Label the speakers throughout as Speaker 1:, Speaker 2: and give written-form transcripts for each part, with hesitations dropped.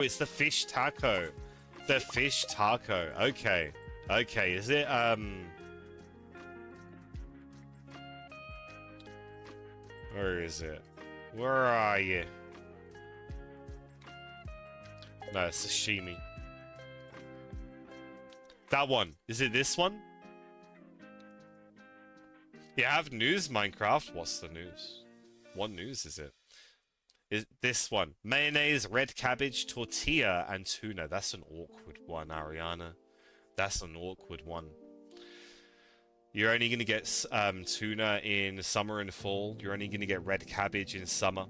Speaker 1: It's the fish taco. The fish taco. Okay. Okay, is it, where is it? Where are you? No, it's sashimi. That one. Is it this one? You have news, Minecraft? What's the news? What news is it? Is this one? Mayonnaise, red cabbage, tortilla, and tuna. That's an awkward one, Ariana. That's an awkward one. You're only going to get tuna in summer and fall. You're only going to get red cabbage in summer.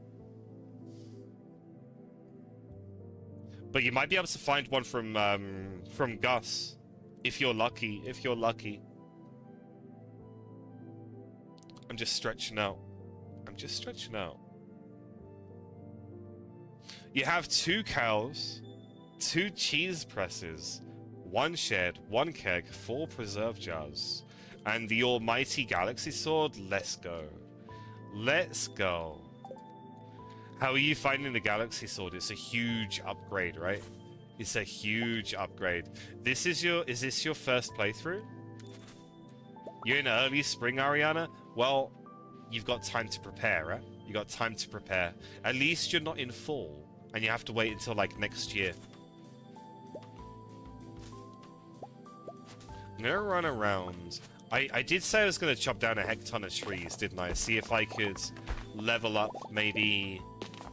Speaker 1: But you might be able to find one from Gus. If you're lucky. If you're lucky. I'm just stretching out. I'm just stretching out. You have 2 cows, 2 cheese presses, 1 shed, 1 keg, 4 preserve jars, and the almighty galaxy sword. Let's go. Let's go. How are you finding the galaxy sword? It's a huge upgrade, right? It's a huge upgrade. Is this your first playthrough? You're in early spring, Ariana? Well, you've got time to prepare, right? You got time to prepare. At least you're not in fall, and you have to wait until, like, next year. I'm gonna run around. I did say I was gonna chop down a heck ton of trees, didn't I? See if I could level up, maybe,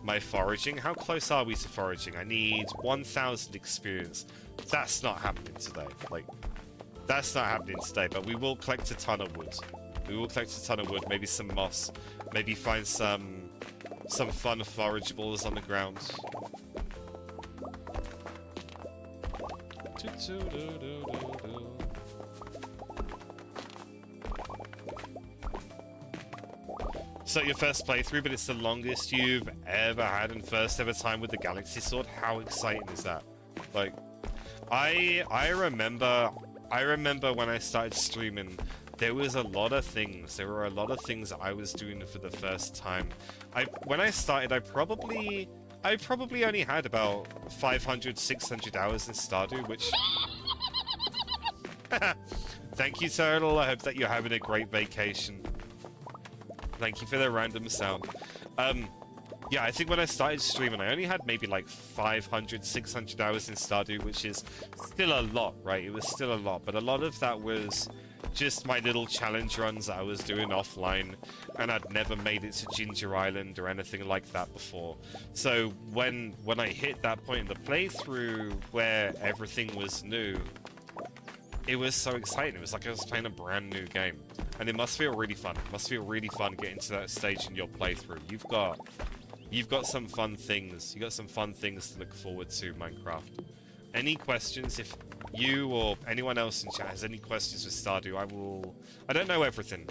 Speaker 1: my foraging. How close are we to foraging? I need 1,000 experience. That's not happening today. Like, that's not happening today, but we will collect a ton of wood. We will collect a ton of wood, maybe some moss, maybe find some fun forageables on the ground. So your first playthrough, but it's the longest you've ever had and first ever time with the Galaxy Sword. How exciting is that? Like, I remember when I started streaming, there was a lot of things. There were a lot of things I was doing for the first time. When I started, I probably only had about 500, 600 hours in Stardew, which... Thank you, Turtle. I hope that you're having a great vacation. Thank you for the random sound. Yeah, I think when I started streaming, I only had maybe like 500, 600 hours in Stardew, which is still a lot, right? It was still a lot, but a lot of that was just my little challenge runs that I was doing offline, and I'd never made it to Ginger Island or anything like that before. So when I hit that point in the playthrough where everything was new, it was so exciting. It was like I was playing a brand new game, and it must feel really fun. It must feel really fun getting to that stage in your playthrough. You've got some fun things. You got some fun things to look forward to, Minecraft. Any questions? If you or anyone else in chat has any questions with Stardew, I don't know everything,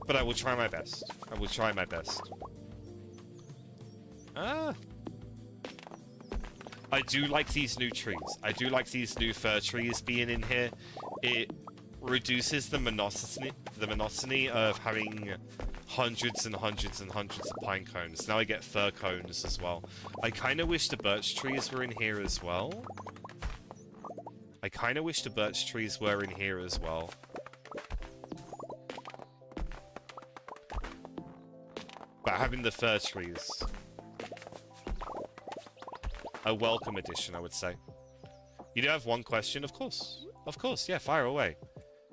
Speaker 1: but I will try my best. I will try my best. I do like these new trees. I do like these new fir trees being in here. It reduces the monotony of having hundreds and hundreds and hundreds of pine cones. Now I get fir cones as well. I kind of wish the birch trees were in here as well. I kind of wish the birch trees were in here as well. But having the fir trees, a welcome addition, I would say. You do have one question? Of course. Of course, yeah, fire away.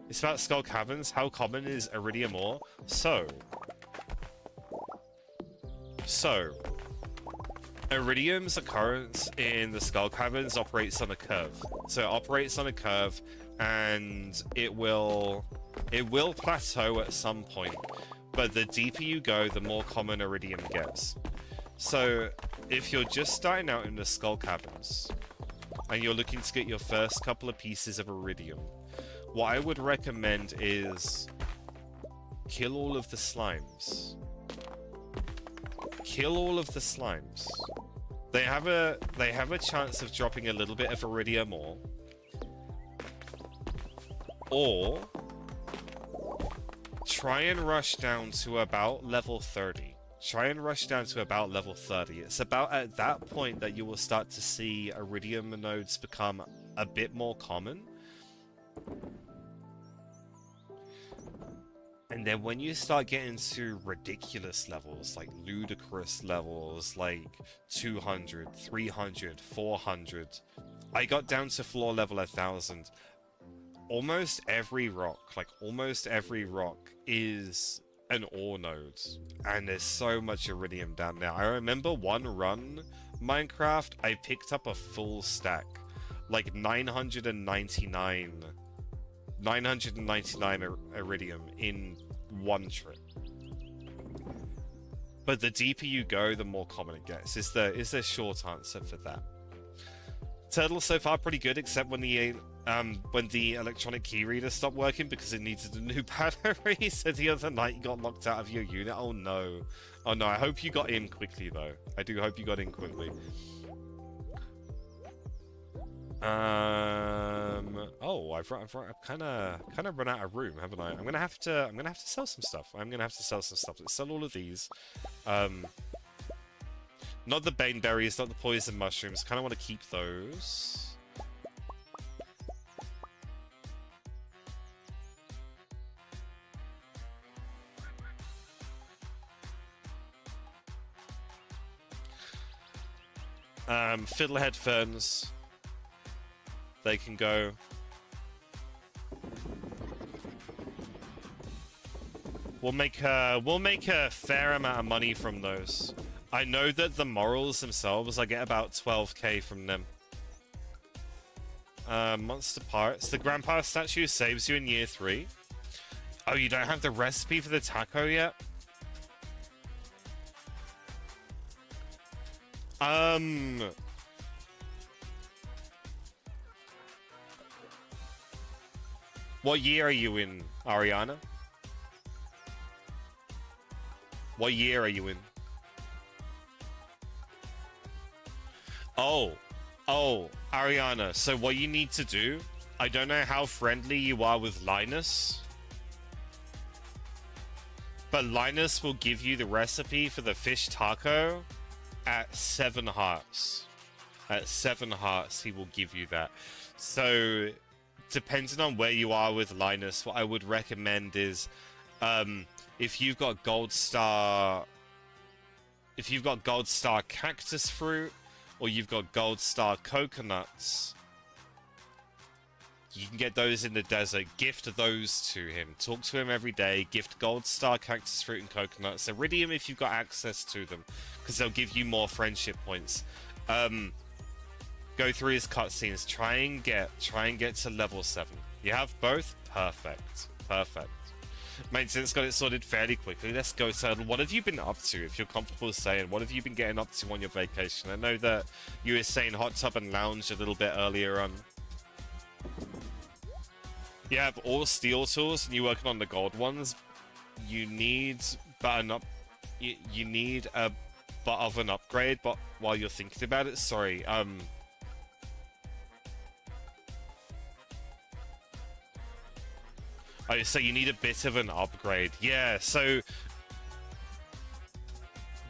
Speaker 1: It's about Skull Caverns. How common is iridium ore? So, iridium's occurrence in the Skull Caverns operates on a curve. So it operates on a curve, and it will plateau at some point. But the deeper you go, the more common iridium gets. So if you're just starting out in the Skull Caverns, and you're looking to get your first couple of pieces of iridium, what I would recommend is kill all of the slimes. Kill all of the slimes. They have a chance of dropping a little bit of iridium ore. Or try and rush down to about level 30. try and rush down to about level 30. It's about at that point that you will start to see iridium nodes become a bit more common. And then when you start getting to ridiculous levels, like ludicrous levels, like 200, 300, 400, I got down to floor level 1000. Almost every rock is an ore node. And there's so much iridium down there. I remember one run, Minecraft, I picked up a full stack. Like 999 iridium in one trip. But the deeper you go, the more common it gets. Is the short answer for that. Turtle so far pretty good, except when the electronic key reader stopped working because it needed a new battery. So the other night you got locked out of your unit. Oh no. Oh no, I hope you got in quickly though. I do hope you got in quickly. Oh, I've kind of run out of room, haven't I? I'm gonna have to sell some stuff. Let's sell all of these. Not the bane berries, not the poison mushrooms. Kind of want to keep those. Fiddlehead ferns. They can go. We'll make a fair amount of money from those. I know that the morals themselves, I get about 12k from them. Monster parts. The grandpa statue saves you in year 3. Oh, you don't have the recipe for the taco yet? What year are you in, Ariana? What year are you in? Oh, Ariana, so what you need to do, I don't know how friendly you are with Linus, but Linus will give you the recipe for the fish taco at 7 hearts. At 7 hearts, he will give you that. So, depending on where you are with Linus, what I would recommend is, if you've got gold star cactus fruit, or you've got gold star coconuts, you can get those in the desert. Gift those to him. Talk to him every day. Gift gold star cactus fruit and coconuts. Iridium if you've got access to them, because they'll give you more friendship points. Go through his cutscenes. Try and get to level 7. You have both? Perfect. Perfect. Maintenance got it sorted fairly quickly. Let's go, Turtle. What have you been up to, if you're comfortable saying? What have you been getting up to on your vacation? I know that you were saying hot tub and lounge a little bit earlier on. You have all steel tools and you're working on the gold ones. You need you need a butt of an upgrade, but while you're thinking about it, sorry, oh, so you need a bit of an upgrade. Yeah, so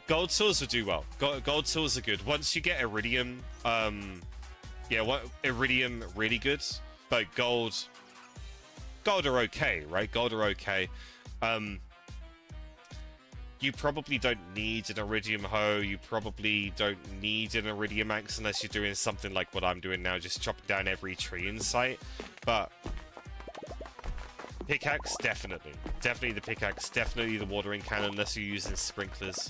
Speaker 1: gold tools will do well. Gold tools are good. Once you get iridium, yeah, iridium really good, but gold are okay, right? Gold are okay. You probably don't need an iridium hoe. You probably don't need an iridium axe unless you're doing something like what I'm doing now, just chopping down every tree in sight. But pickaxe, definitely. Definitely the pickaxe. Definitely the watering can, unless you're using sprinklers.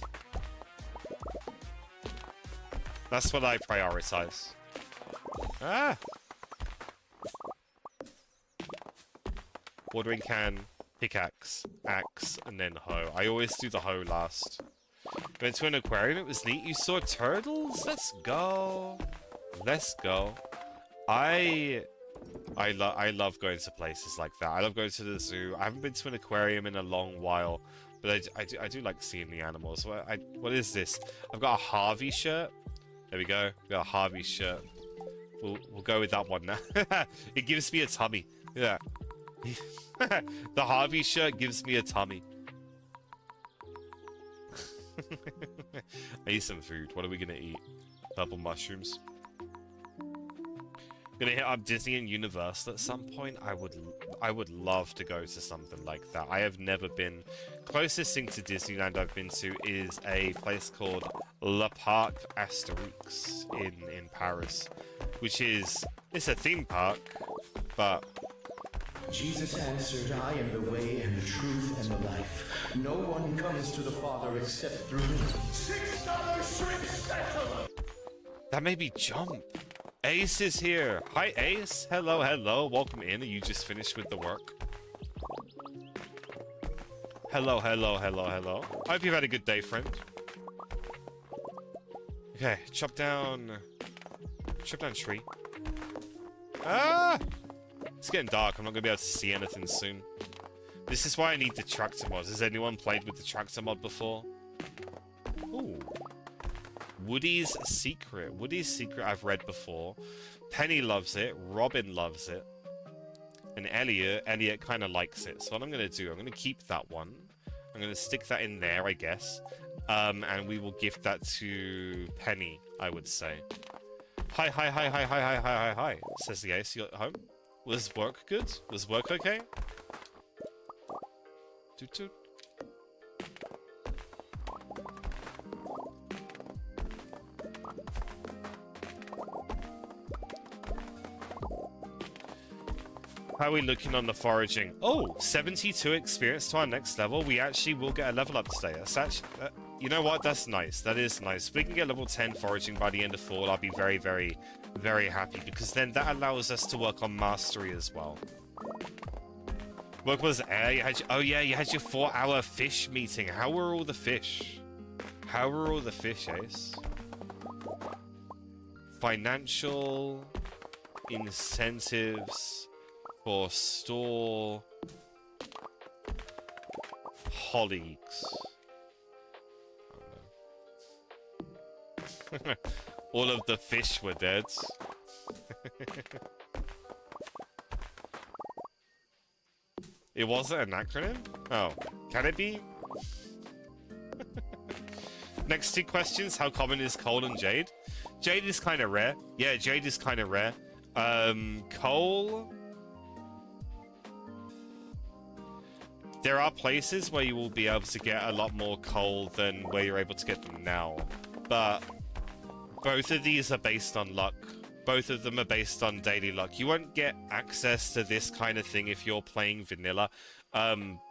Speaker 1: That's what I prioritize. Ah! Watering can, pickaxe, axe, and then hoe. I always do the hoe last. Went to an aquarium, it was neat. You saw turtles? Let's go. Let's go. I love going to places like that. I love going to the zoo. I haven't been to an aquarium in a long while, but I do like seeing the animals. What is this? I've got a Harvey shirt. There we go. We've got a Harvey shirt. We'll go with that one now. It gives me a tummy. Yeah. The Harvey shirt gives me a tummy. I need some food. What are we gonna eat? Purple mushrooms. Gonna hit up Disney and Universal at some point. I would love to go to something like that. I have never been. Closest thing to Disneyland I've been to is a place called Le Parc Astérix in Paris, which is, it's a theme park, but
Speaker 2: Jesus answered, I am the way and the truth and the life. No one comes to the Father except through me. $6 shrimp special!
Speaker 1: that made me jump. Ace is here. Hi, Ace. Hello, hello. Welcome in. Are you just finished with the work? Hello, hello, hello, hello. I hope you've had a good day, friend. Okay, chop down tree. Ah! It's getting dark. I'm not gonna be able to see anything soon. This is why I need the tractor mods. Has anyone played with the tractor mod before? Ooh. Woody's Secret. Woody's Secret I've read before. Penny loves it. Robin loves it. And Elliot kind of likes it. So what I'm going to do, I'm going to keep that one. I'm going to stick that in there, I guess. And we will give that to Penny, I would say. Hi, hi, hi, hi, hi, hi, hi, hi, hi. Says the Ace. You at home? Was work good? Was work okay? Toot toot. How are we looking on the foraging? Oh, 72 experience to our next level. We actually will get a level up today. That's actually, you know what? That's nice. That is nice. If we can get level 10 foraging by the end of fall, I'll be very, very, very happy, because then that allows us to work on mastery as well. What was air? Oh yeah, you had your 4-hour fish meeting. How were all the fish? How were all the fish, Ace? Financial incentives for store colleagues. Oh, no. All of the fish were dead. It wasn't an acronym? Oh, can it be? Next two questions. How common is coal and jade? Jade is kind of rare. Yeah, jade is kind of rare. Coal... There are places where you will be able to get a lot more coal than where you're able to get them now. But both of these are based on luck. Both of them are based on daily luck. You won't get access to this kind of thing if you're playing vanilla.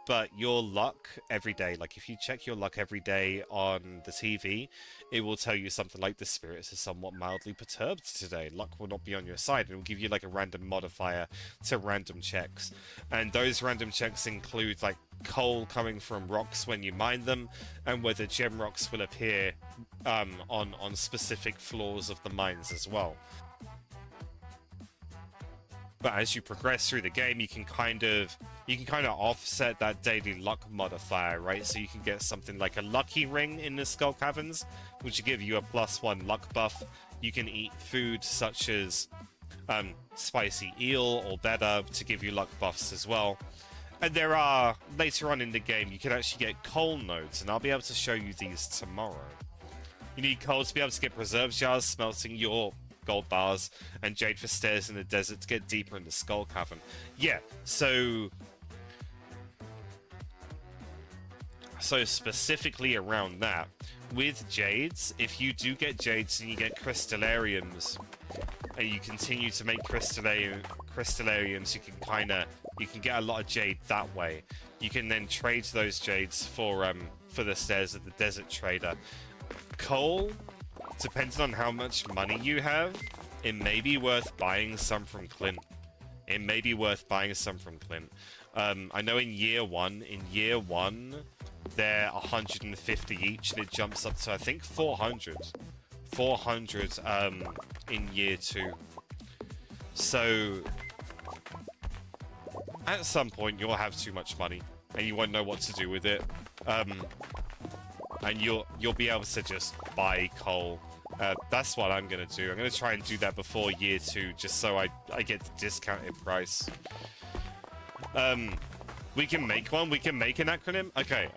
Speaker 1: But your luck every day, like if you check your luck every day on the TV, it will tell you something like the spirits are somewhat mildly perturbed today. Luck will not be on your side. It will give you like a random modifier to random checks. And those random checks include like coal coming from rocks when you mine them, and whether gem rocks will appear on specific floors of the mines as well. But as you progress through the game, you can kind of offset that daily luck modifier, right? So you can get something like a lucky ring in the Skull Caverns, which will give you a +1 luck buff. You can eat food such as spicy eel or better to give you luck buffs as well. And there are, later on in the game, you can actually get coal nodes, and I'll be able to show you these tomorrow. You need coal to be able to get preserve jars, smelting your gold bars, and jade for stairs in the desert to get deeper in the Skull Cavern. Yeah, so specifically around that, with jades, if you do get jades and you get crystallariums, and you continue to make crystallariums, you can get a lot of jade that way. You can then trade those jades for the stairs at the desert trader. Coal, depending on how much money you have, it may be worth buying some from Clint. It may be worth buying some from Clint. I know in year one, they're 150 each, and it jumps up to, I think, 400. 400 in year 2. So at some point you'll have too much money and you won't know what to do with it. And you'll be able to just buy coal. That's what I'm gonna do. I'm gonna try and do that before year 2, just so I get the discounted price. We can make one. We can make an acronym. Okay.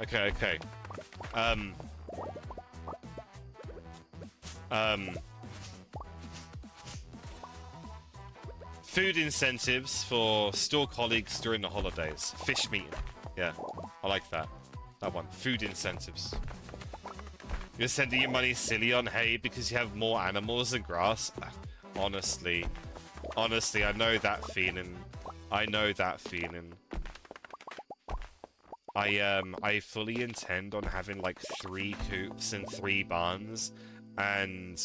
Speaker 1: Food incentives for store colleagues during the holidays. Fish meeting. Yeah, I like that. That one. Food incentives. You're sending your money silly on hay because you have more animals than grass. Honestly, I know that feeling. I know that feeling. I fully intend on having like 3 coops and 3 barns, and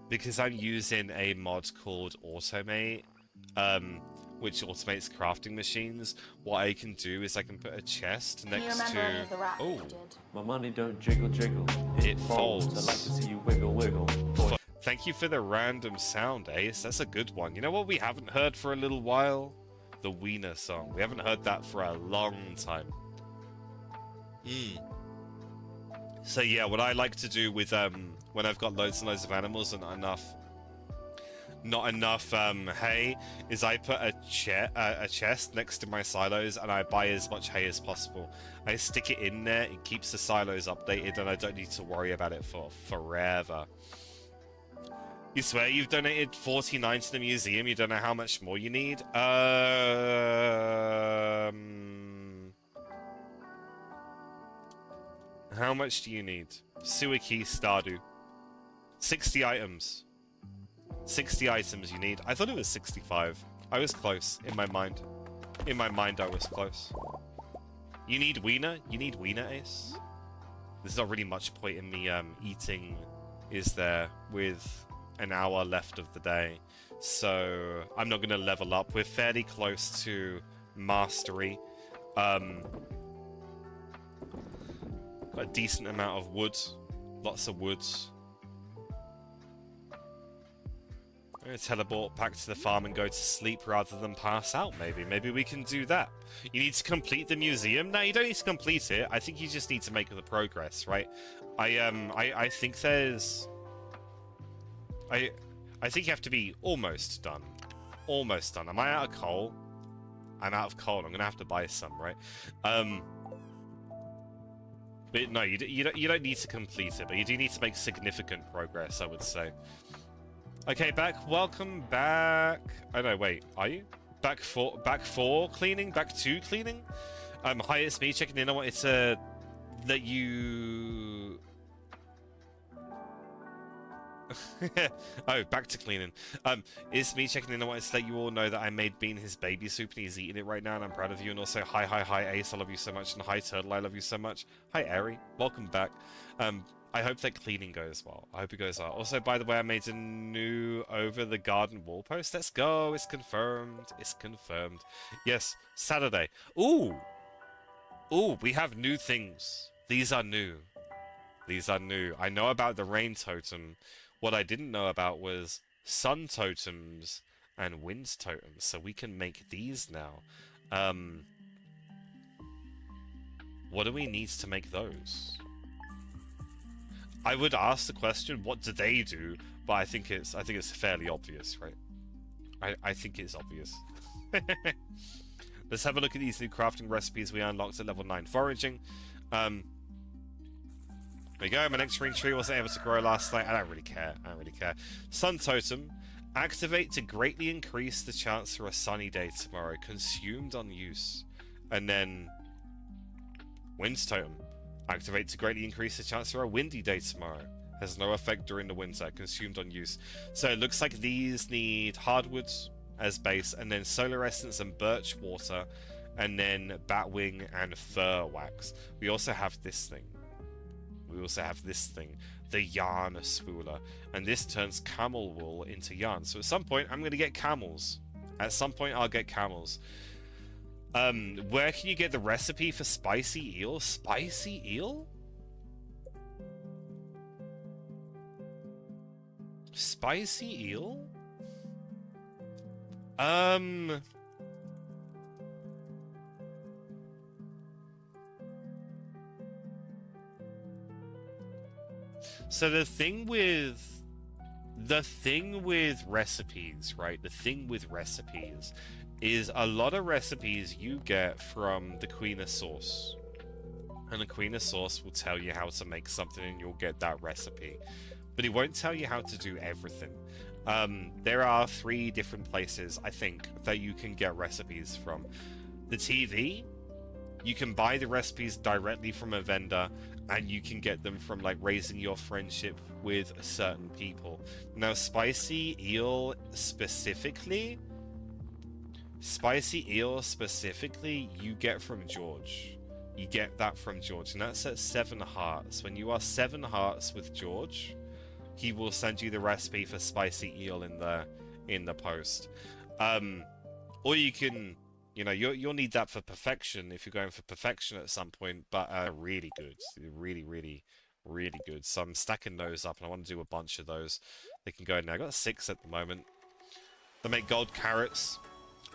Speaker 1: because I'm using a mod called Automate, which automates crafting machines, what I can do is I can put a chest next to... Oh,
Speaker 3: my money don't jiggle jiggle.
Speaker 1: It folds.
Speaker 3: I'd like to see you wiggle wiggle.
Speaker 1: Thank you for the random sound, Ace. That's a good one. You know what we haven't heard for a little while? The Wiener song. We haven't heard that for a long time. So yeah, what I like to do with when I've got loads and loads of animals and not enough hay, is I put a chest next to my silos and I buy as much hay as possible. I stick it in there, it keeps the silos updated, and I don't need to worry about it for forever. You swear you've donated 49 to the museum, you don't know how much more you need? How much do you need? Suki Stardew. 60 items. 60 items you need. I thought it was 65. I was close in my mind. In my mind, I was close. You need Wiener? You need Wiener, Ace? There's not really much point in me eating, is there, with an hour left of the day. So I'm not going to level up. We're fairly close to mastery. Got a decent amount of wood. Lots of wood. I'm going to teleport back to the farm and go to sleep rather than pass out, maybe. Maybe we can do that. You need to complete the museum? No, you don't need to complete it. I think you just need to make the progress, right? I think there's... I think you have to be almost done. Almost done. Am I out of coal? I'm out of coal. I'm going to have to buy some, right? But no, you don't need to complete it, but you do need to make significant progress, I would say. Okay, back. Welcome back. Oh no, wait. Are you back for cleaning? Back to cleaning? Hi, it's me checking in. I wanted to let you. Oh, back to cleaning. It's me checking in. I wanted to let you all know that I made Bean his baby soup and he's eating it right now, and I'm proud of you. And also, hi, Ace, I love you so much, and hi, Turtle, I love you so much. Hi, Airy, welcome back. I hope that cleaning goes well. I hope it goes well. Also, by the way, I made a new over the garden wall post. Let's go. It's confirmed. It's confirmed. Yes, Saturday. Ooh, we have new things. These are new. These are new. I know about the rain totem. What I didn't know about was sun totems and wind totems, so we can make these now. What do we need to make those? I would ask the question, what do they do? But I think it's fairly obvious, right? I think it's obvious. Let's have a look at these new crafting recipes we unlocked at level 9 foraging. There we go, my nectarine tree wasn't able to grow last night. I don't really care. Sun totem. Activate to greatly increase the chance for a sunny day tomorrow. Consumed on use. And then... Wind totem. Activate to greatly increase the chance for a windy day tomorrow. Has no effect during the winter. Consumed on use. So it looks like these need hardwoods as base, and then solar essence and birch water, and then batwing and fir wax. We also have this thing. The yarn spooler, and this turns camel wool into yarn. So at some point, I'm going to get camels. At some point, I'll get camels. Where can you get the recipe for spicy eel? Spicy eel? Spicy eel? So the thing with recipes, right? The thing with recipes is a lot of recipes you get from the Queen of Sauce. And the Queen of Sauce will tell you how to make something and you'll get that recipe. but it won't tell you how to do everything. There are 3 different places, I think, that you can get recipes from. The TV, you can buy the recipes directly from a vendor, and you can get them from like raising your friendship with certain people. Now, spicy eel specifically, you get from George. You get that from George, and that's at 7 hearts. When you are 7 hearts with George, he will send you the recipe for spicy eel in the post. Or you can, you know, you'll need that for perfection if you're going for perfection at some point. But really good, really, really, really good. So I'm stacking those up, and I want to do a bunch of those. They can go in there. I got 6 at the moment. They make gold carrots.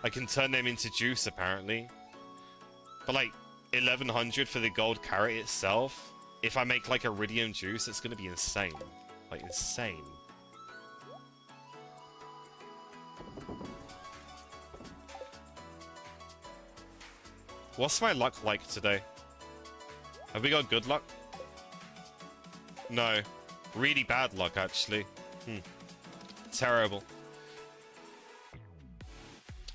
Speaker 1: I can turn them into juice apparently. But like 1100 for the gold carrot itself. If I make like iridium juice, it's gonna be insane. Like insane. What's my luck like today? Have we got good luck? No. Really bad luck, actually. Terrible.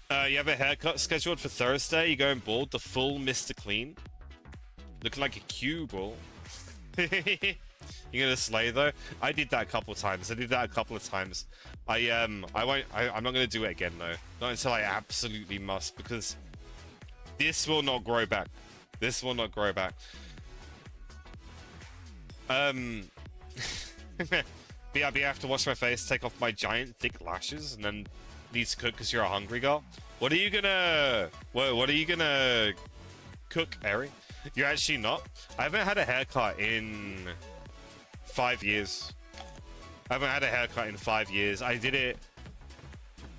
Speaker 1: You have a haircut scheduled for Thursday? You're going bald? The full Mr. Clean? Looking like a cue ball. You're gonna slay, though? I did that a couple of times. I'm not gonna do it again, though. Not until I absolutely must, because this will not grow back. This will not grow back. But yeah, I have to wash my face, take off my giant thick lashes, and then need to cook because you're a hungry girl. What are you gonna... What are you gonna cook, Eri? You're actually not? I haven't had a haircut in 5 years. I did it...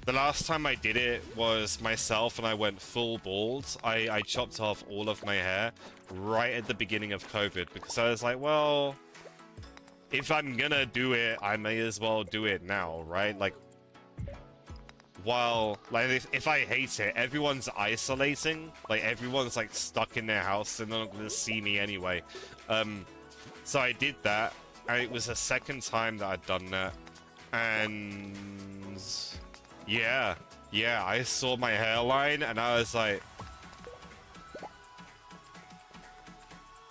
Speaker 1: The last time I did it was myself, and I went full bald. I chopped off all of my hair right at the beginning of COVID, because I was like, well, if I'm gonna do it, I may as well do it now, right? Like, while, like, if I hate it, everyone's isolating. Like, everyone's, like, stuck in their house, and they're not gonna see me anyway. So I did that, and it was the second time that I'd done that. And... yeah, I saw my hairline, and I was like...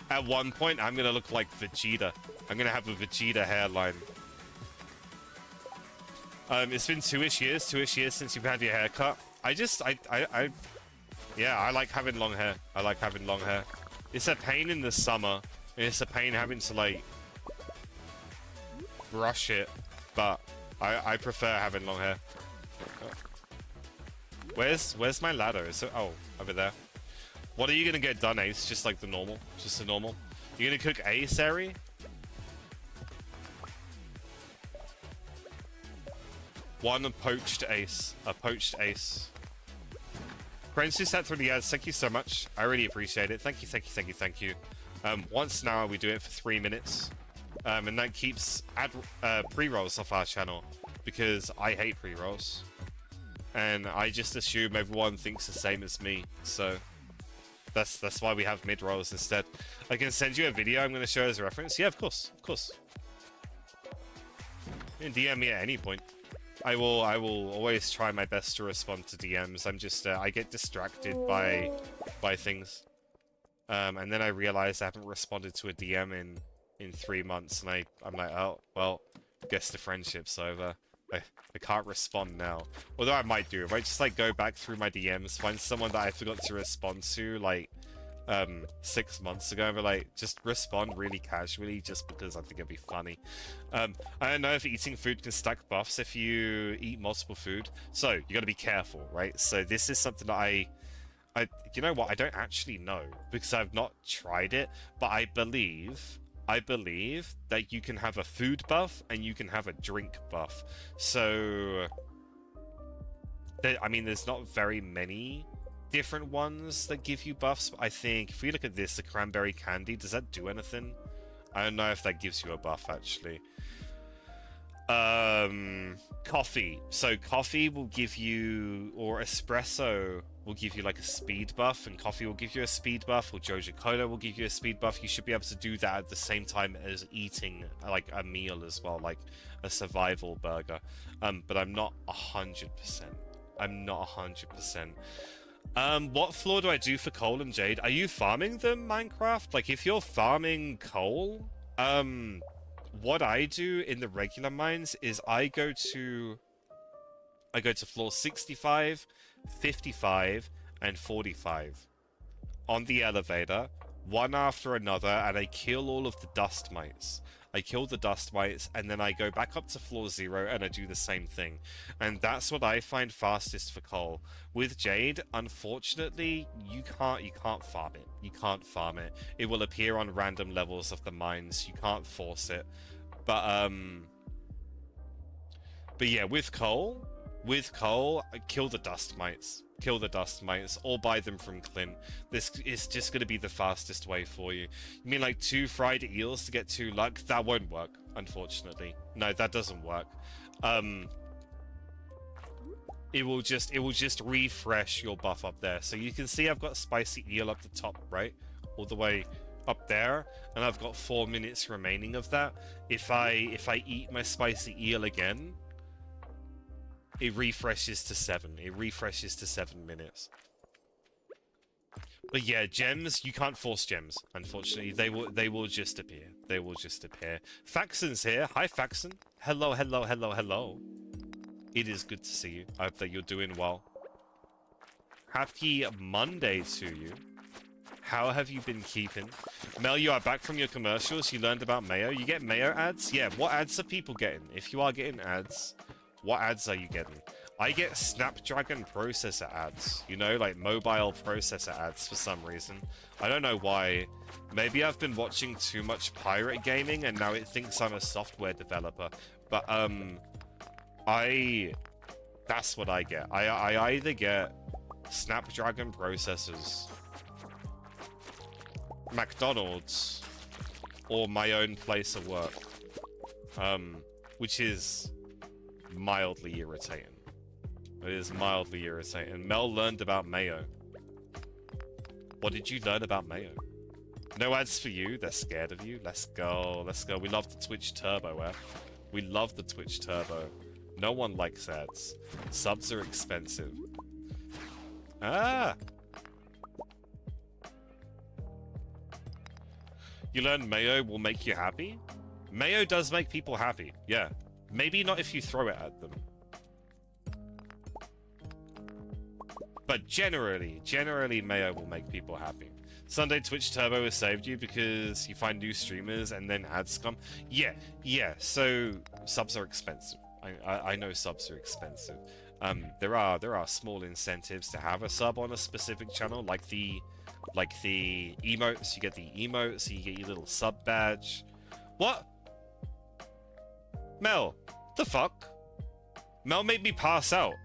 Speaker 1: At one point, I'm gonna look like Vegeta. I'm gonna have a Vegeta hairline. It's been 2-ish years since you've had your haircut. Yeah, I like having long hair. It's a pain in the summer, and it's a pain having to, like, brush it, but I prefer having long hair. Where's my ladder? Is it, oh, over there. What are you gonna get done, Ace? Just like the normal? Just the normal? You're gonna cook Ace, Eri? One poached Ace. A poached Ace. Friends who sat through the ads, thank you so much. I really appreciate it. Thank you. Once an hour we do it for 3 minutes. And that keeps pre-rolls off our channel, because I hate pre-rolls. And I just assume everyone thinks the same as me, so that's why we have mid-rolls instead. I can send you a video I'm going to show as a reference. Yeah, of course. You can DM me at any point. I will always try my best to respond to DMs. I'm just I get distracted by things, and then I realize I haven't responded to a DM in 3 months, and I'm like, oh well, guess the friendship's over. I can't respond now. Although I might do. If I just, like, go back through my DMs, find someone that I forgot to respond to, like, 6 months ago, but, like, just respond really casually, just because I think it'd be funny. I don't know if eating food can stack buffs if you eat multiple food. So, you gotta be careful, right? So, this is something that you know what? I don't actually know, because I've not tried it, but I believe that you can have a food buff and you can have a drink buff. So, I mean, there's not very many different ones that give you buffs. I think if we look at this, the cranberry candy, does that do anything? I don't know if that gives you a buff, actually. Coffee. So coffee will give you, or espresso will give you like a speed buff, and coffee will give you a speed buff, or Joja Cola will give you a speed buff. You should be able to do that at the same time as eating like a meal as well, like a survival burger. But I'm not 100%. I'm not 100%. What floor do I do for coal and jade? Are you farming them, Minecraft? Like, if you're farming coal, what I do in the regular mines is I go to floor 65, 55, and 45 on the elevator, one after another, and I kill all of the dust mites. I kill the dust mites, and then I go back up to floor 0 and I do the same thing. And that's what I find fastest for coal. With jade, unfortunately, you can't farm it. You can't farm it. It will appear on random levels of the mines. You can't force it. But yeah, with coal, kill the dust mites. Kill the dust mites, or buy them from Clint. This is just going to be the fastest way for you. You mean like 2 fried eels to get 2 luck? That won't work, unfortunately. No, that doesn't work. It will just refresh your buff up there. So you can see I've got spicy eel up the top, right? All the way up there, and I've got 4 minutes remaining of that. If I eat my spicy eel again, it refreshes to 7. It refreshes to 7 minutes. But yeah, gems, you can't force gems, unfortunately. They will just appear. They will just appear. Faxon's here. Hi, Faxon. Hello, hello, hello, hello. It is good to see you. I hope that you're doing well. Happy Monday to you. How have you been keeping? Mel, you are back from your commercials. You learned about Mayo. You get Mayo ads? Yeah, what ads are people getting? If you are getting ads, what ads are you getting? I get Snapdragon processor ads. You know, like mobile processor ads for some reason. I don't know why. Maybe I've been watching too much pirate gaming and now it thinks I'm a software developer. But, that's what I get. I either get Snapdragon processors, McDonald's, or my own place of work, which is mildly irritating. It is mildly irritating. Mel learned about Mayo. What did you learn about Mayo? No ads for you? They're scared of you? Let's go, let's go. We love the Twitch Turbo, We love the Twitch Turbo. No one likes ads. Subs are expensive. Ah! You learn Mayo will make you happy? Mayo does make people happy, yeah. Maybe not if you throw it at them. But generally Mayo will make people happy. Sunday Twitch Turbo has saved you because you find new streamers and then ads come. Yeah, so subs are expensive. I know subs are expensive. There are small incentives to have a sub on a specific channel, like the emotes. You get the emotes, you get your little sub badge. What? Mel, the fuck? Mel made me pass out.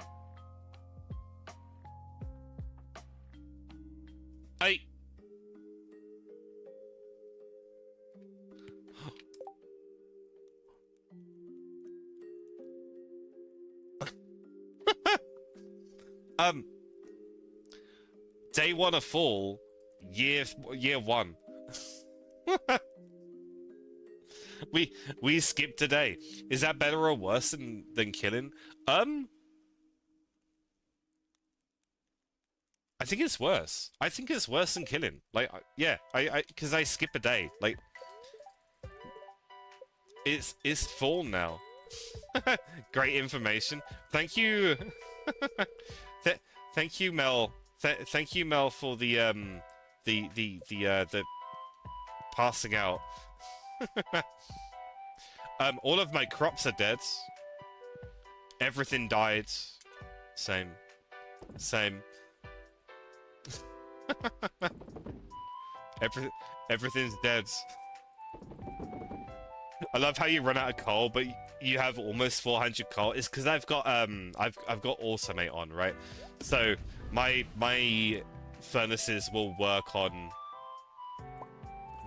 Speaker 1: Day 1 of fall, year 1. we skipped a day. Is that better or worse than killing? I think it's worse. I think it's worse than killing. Like, yeah, because I skip a day. Like, it's fall now. Great information. Thank you. Thank you, Mel. Thank you, Mel, for the passing out. All of my crops are dead. Everything died. Same. Everything's dead. I love how you run out of coal, but you have almost 400 coal. It's because I've got automate on, right? So my furnaces will work on.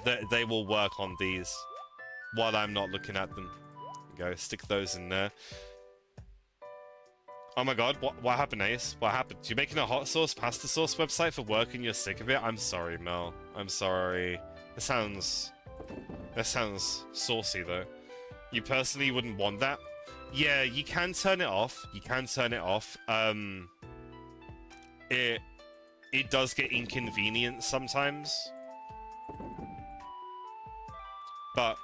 Speaker 1: They will work on these while I'm not looking at them. Go stick those in there. Oh my god, what happened, Ace? What happened? You making a hot sauce, pasta sauce website for work and you're sick of it? I'm sorry, Mel. I'm sorry. That sounds saucy though. You personally wouldn't want that? Yeah, you can turn it off. You can turn it off. It does get inconvenient sometimes. But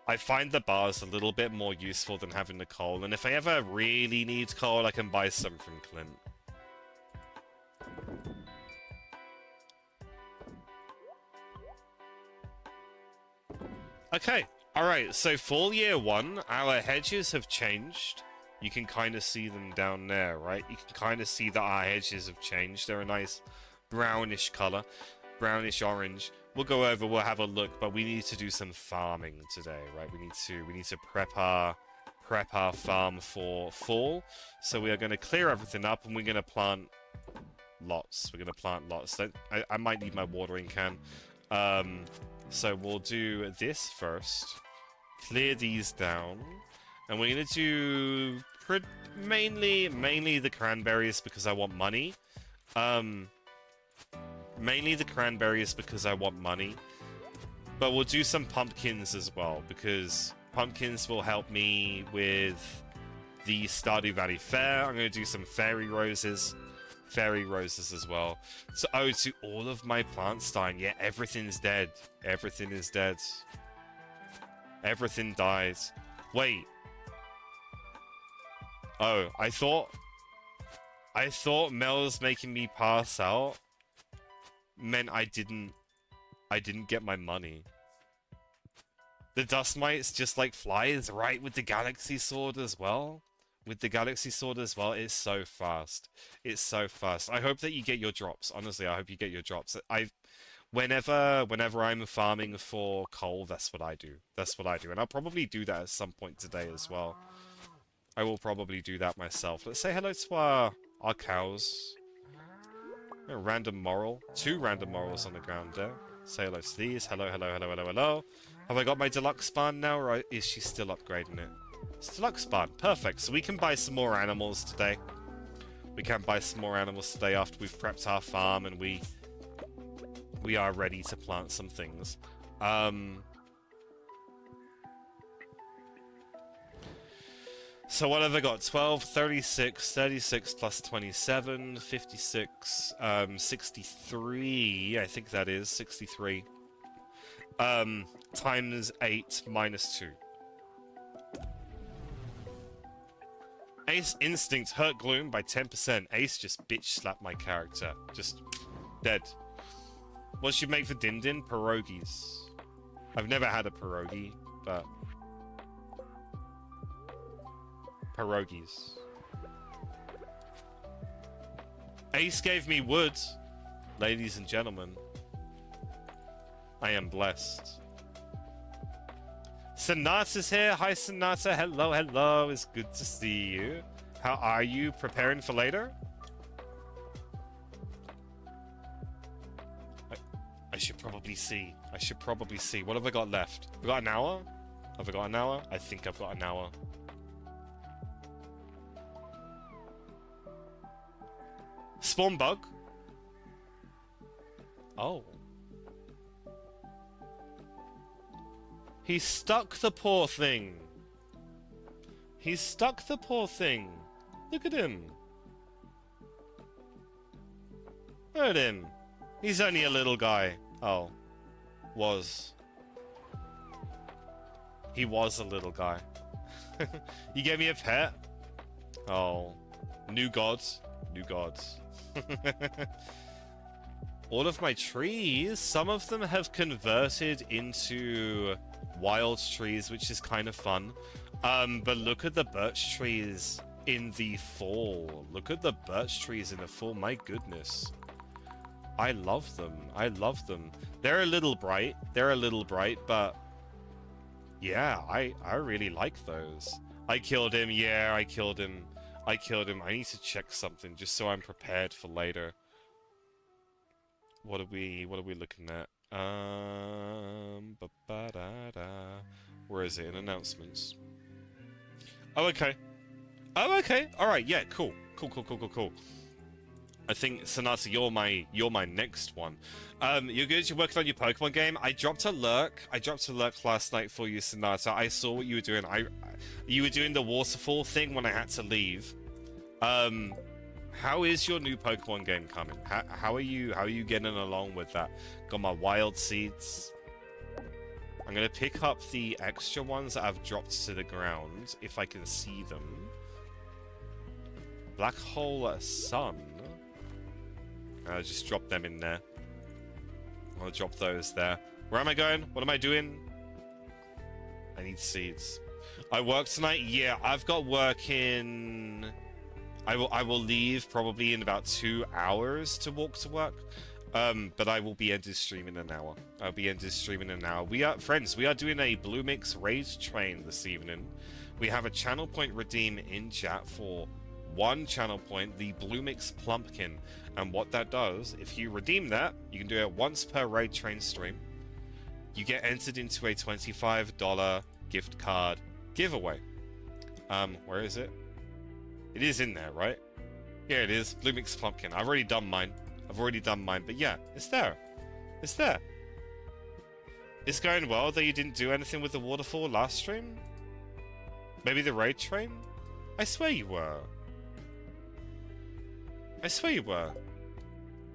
Speaker 1: I find the bars a little bit more useful than having the coal, and if I ever really need coal, I can buy some from Clint. Okay, alright, so fall year 1, our hedges have changed. You can kind of see them down there, right? You can kind of see that our hedges have changed. They're a nice brownish color, brownish orange. We'll go over, we'll have a look, but we need to do some farming today, right? We need to prep our farm for fall. So we are going to clear everything up, and we're going to plant lots. We're going to plant lots. I might need my watering can. So we'll do this first. Clear these down, and we're going to do mainly the cranberries because I want money. Mainly the cranberries because I want money. But we'll do some pumpkins as well, because pumpkins will help me with the Stardew Valley Fair. I'm going to do some fairy roses as well. So, oh, to all of my plants dying. Yeah, everything's dead. Everything is dead. Everything dies. Wait. Oh, I thought Mel's making me pass out meant I didn't get my money. The dust mites just like flies, right? With the galaxy sword as well. With the galaxy sword as well, it's so fast. It's so fast. I hope that you get your drops. Honestly, I hope you get your drops. Whenever I'm farming for coal, that's what I do. That's what I do. And I'll probably do that at some point today as well. I will probably do that myself. Let's say hello to our cows. A random moral. 2 random morals on the ground there. Say hello to these. Hello, hello, hello, hello, hello. Have I got my deluxe spawn now, or is she still upgrading it? It's deluxe spawn. Perfect. So we can buy some more animals today. We can buy some more animals today after we've prepped our farm and we are ready to plant some things. So what have I got? 12, 36, 36 plus 27, 56, 63, I think that is, 63. Times 8 minus 2. Ace Instinct hurt Gloom by 10%. Ace just bitch slapped my character. Just dead. What should make for Din Din? Pierogies. I've never had a pierogi, but... pierogies. Ace gave me wood, ladies and gentlemen. I am blessed. Sonata's here. Hi, Sonata. Hello, hello. It's good to see you. How are you? Preparing for later? I should probably see. I should probably see. What have I got left? Have I got an hour? Have I got an hour? I think I've got an hour. Spawn bug? Oh. He stuck the poor thing. He stuck the poor thing. Look at him. Look at him. He's only a little guy. Oh. Was. He was a little guy. You gave me a pet? Oh. New gods. New gods. All of my trees, some of them have converted into wild trees, which is kind of fun. But look at the birch trees in the fall. Look at the birch trees in the fall. My goodness. I love them. I love them. They're a little bright. They're a little bright, but yeah, I really like those. I killed him. Yeah, I killed him. I killed him. I need to check something just so I'm prepared for later. What are we looking at? Ba-ba-da-da. Where is it? In announcements. Oh, okay. Oh, okay. All right. Yeah. Cool. Cool. I think Sonata, you're my next one. You're good. You're working on your Pokemon game. I dropped a lurk last night for you, Sonata. I saw what you were doing. You were doing the waterfall thing when I had to leave. How is your new Pokemon game coming? How are you getting along with that? Got my wild seeds. I'm gonna pick up the extra ones that I've dropped to the ground if I can see them. Black Hole Sun. I'll just drop them in there. I'll drop those there. Where am I going? What am I doing? I need seeds. I work tonight? Yeah, I've got work in... I will leave probably in about 2 hours to walk to work. But I will be ending stream in an hour. I'll be ending stream in an hour. We are, friends, we are doing a Blue Mix Raid Train this evening. We have a channel point redeem in chat for 1 channel point, the Blue Mix Plumpkin. And what that does, if you redeem that, you can do it once per Raid Train stream. You get entered into a $25 gift card giveaway. Where is it? It is in there, right? Yeah, it is. Blue Mix Plumpkin. I've already done mine. But yeah, it's there. It's there. It's going well that you didn't do anything with the waterfall last stream? Maybe the Raid Train? I swear you were.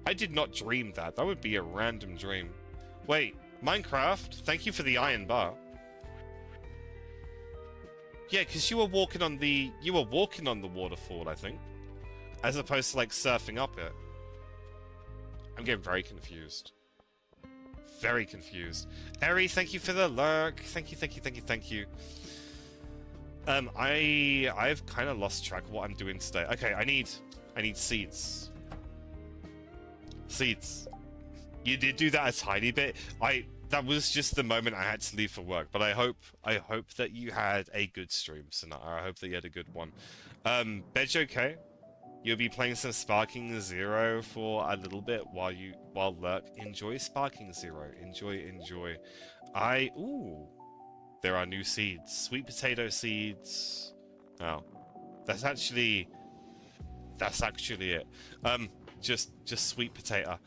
Speaker 1: I did not dream that. That would be a random dream. Wait, Minecraft, thank you for the iron bar. Yeah, because you were walking on the waterfall, I think. As opposed to like surfing up it. I'm getting very confused. Very confused. Eri, thank you for the lurk. Thank you. I've kind of lost track of what I'm doing today. Okay, I need seeds. Seeds. You did do that a tiny bit. That was just the moment I had to leave for work. But I hope that you had a good stream, Sonata. I hope that you had a good one. Bedge, okay? You'll be playing some Sparking Zero for a little bit while lurk. Enjoy Sparking Zero. Enjoy. Ooh. There are new seeds. Sweet potato seeds. Oh. That's actually it. Just sweet potato.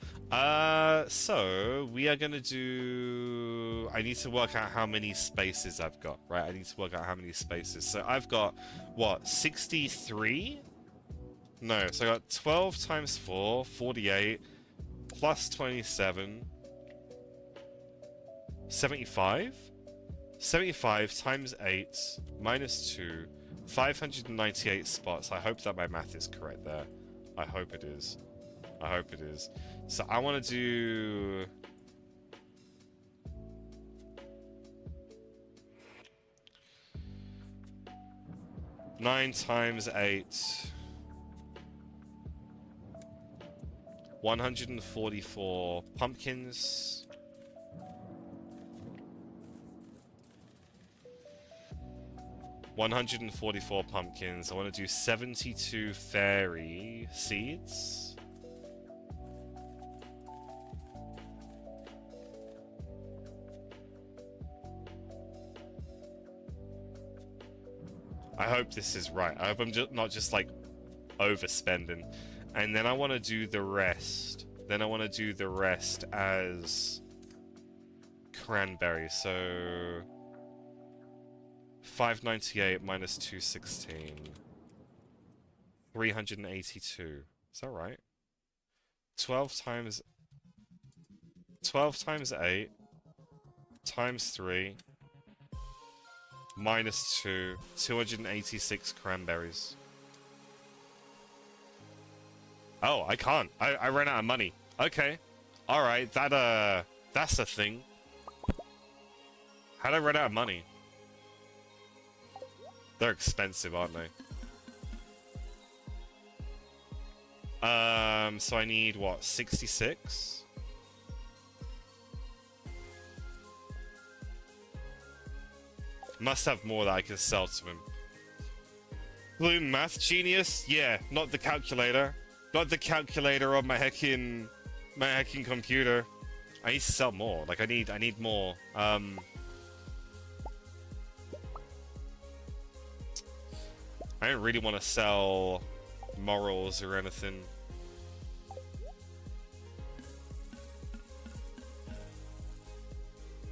Speaker 1: So we are gonna do... I need to work out how many spaces I've got, right? I need to work out how many spaces. So I've got, what, 63? No, so I got 12 times 4, 48, plus 27, 75? 75 times 8, minus 2, 598 spots. I hope that my math is correct there. I hope it is. So I want to do... Nine times 8... 144 pumpkins. $144 pumpkins. I want to do 72 fairy seeds. I hope this is right. I hope I'm not just like overspending. And then I want to do the rest. As cranberry. So 598 minus 216. 382. Is that right? 12 times 8 times 3 minus 2. 286 cranberries. Oh, I can't. I ran out of money. Okay. Alright, that's a thing. How'd I run out of money? They're expensive, aren't they? So I need, what, 66? Must have more that I can sell to him. Blue math genius? Yeah, not the calculator. Not the calculator on my hacking computer. I need to sell more. Like, I need more. I don't really want to sell morals or anything.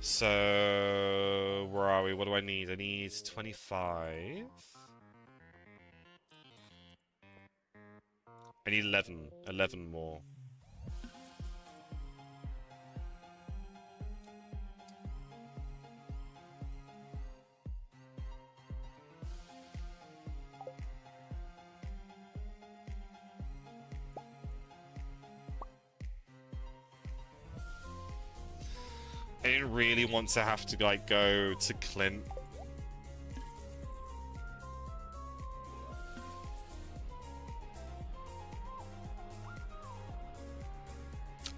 Speaker 1: So, where are we? What do I need? I need 25. I need 11. 11 more. I didn't really want to have to, like, go to Clint.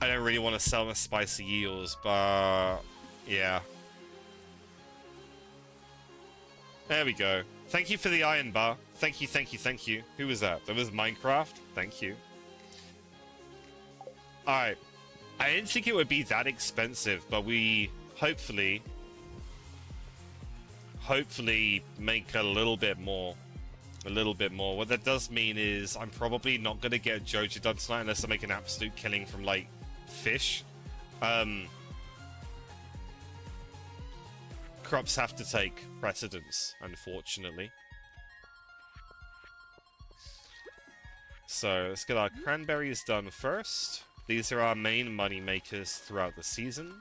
Speaker 1: I don't really want to sell the spicy eels, but yeah. There we go. Thank you for the iron bar. Thank you, thank you, thank you. Who was that? That was Minecraft? Thank you. Alright. I didn't think it would be that expensive, but we hopefully make a little bit more. A little bit more. What that does mean is I'm probably not going to get Jojo done tonight unless I make an absolute killing from, like, fish. Crops have to take precedence, unfortunately. So let's get our cranberries done first. These are our main money makers throughout the season.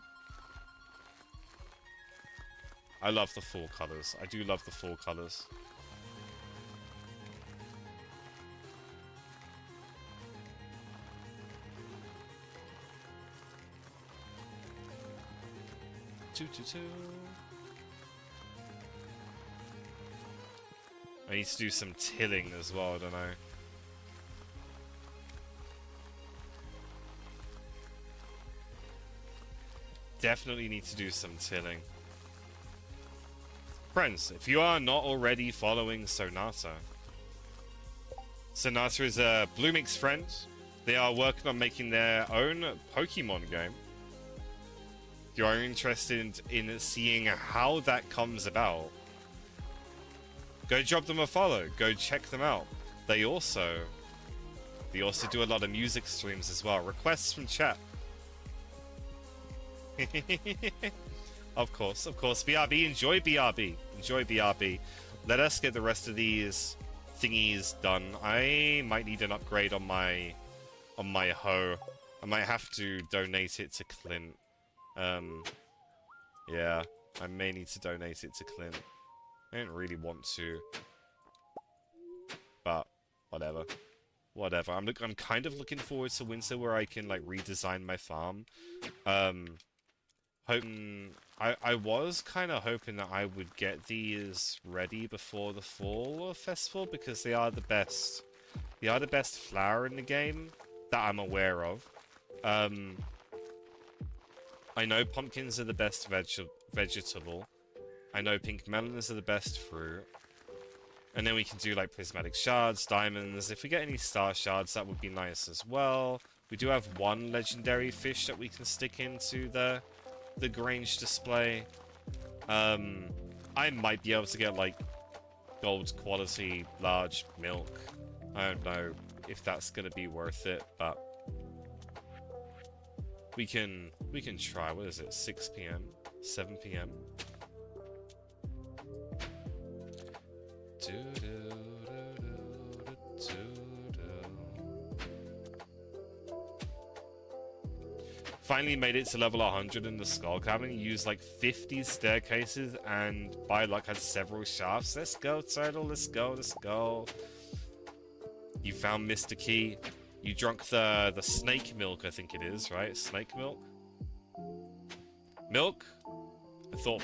Speaker 1: I love the fall colors. I do love the fall colors. Two. I need to do some tilling as well, I don't know. Definitely need to do some tilling. Friends, if you are not already following Sonata, Sonata is a Bloomix friend. They are working on making their own Pokemon game. If you are interested in seeing how that comes about, go drop them a follow. Go check them out. They also do a lot of music streams as well. Requests from chat. Of course. BRB, enjoy BRB. Enjoy BRB. Let us get the rest of these thingies done. I might need an upgrade on my hoe. I might have to donate it to Clint. Yeah, I may need to donate it to Clint. I don't really want to, but whatever. I'm kind of looking forward to winter where I can, like, redesign my farm. I was kind of hoping that I would get these ready before the fall festival because they are the best flower in the game that I'm aware of. I know pumpkins are the best vegetable. I know pink melons are the best fruit. And then we can do, like, prismatic shards, diamonds. If we get any star shards, that would be nice as well. We do have one legendary fish that we can stick into the Grange display. I might be able to get, like, gold quality large milk. I don't know if that's gonna be worth it, but we can try. What is it? 6 p.m. 7 p.m. Finally made it to level 100 in the Skull Cabin. Used like 50 staircases and by luck had several shafts. Let's go, Turtle. Let's go. You found Mr. Key. You drunk the snake milk, I think it is, right? Snake milk? Milk? I thought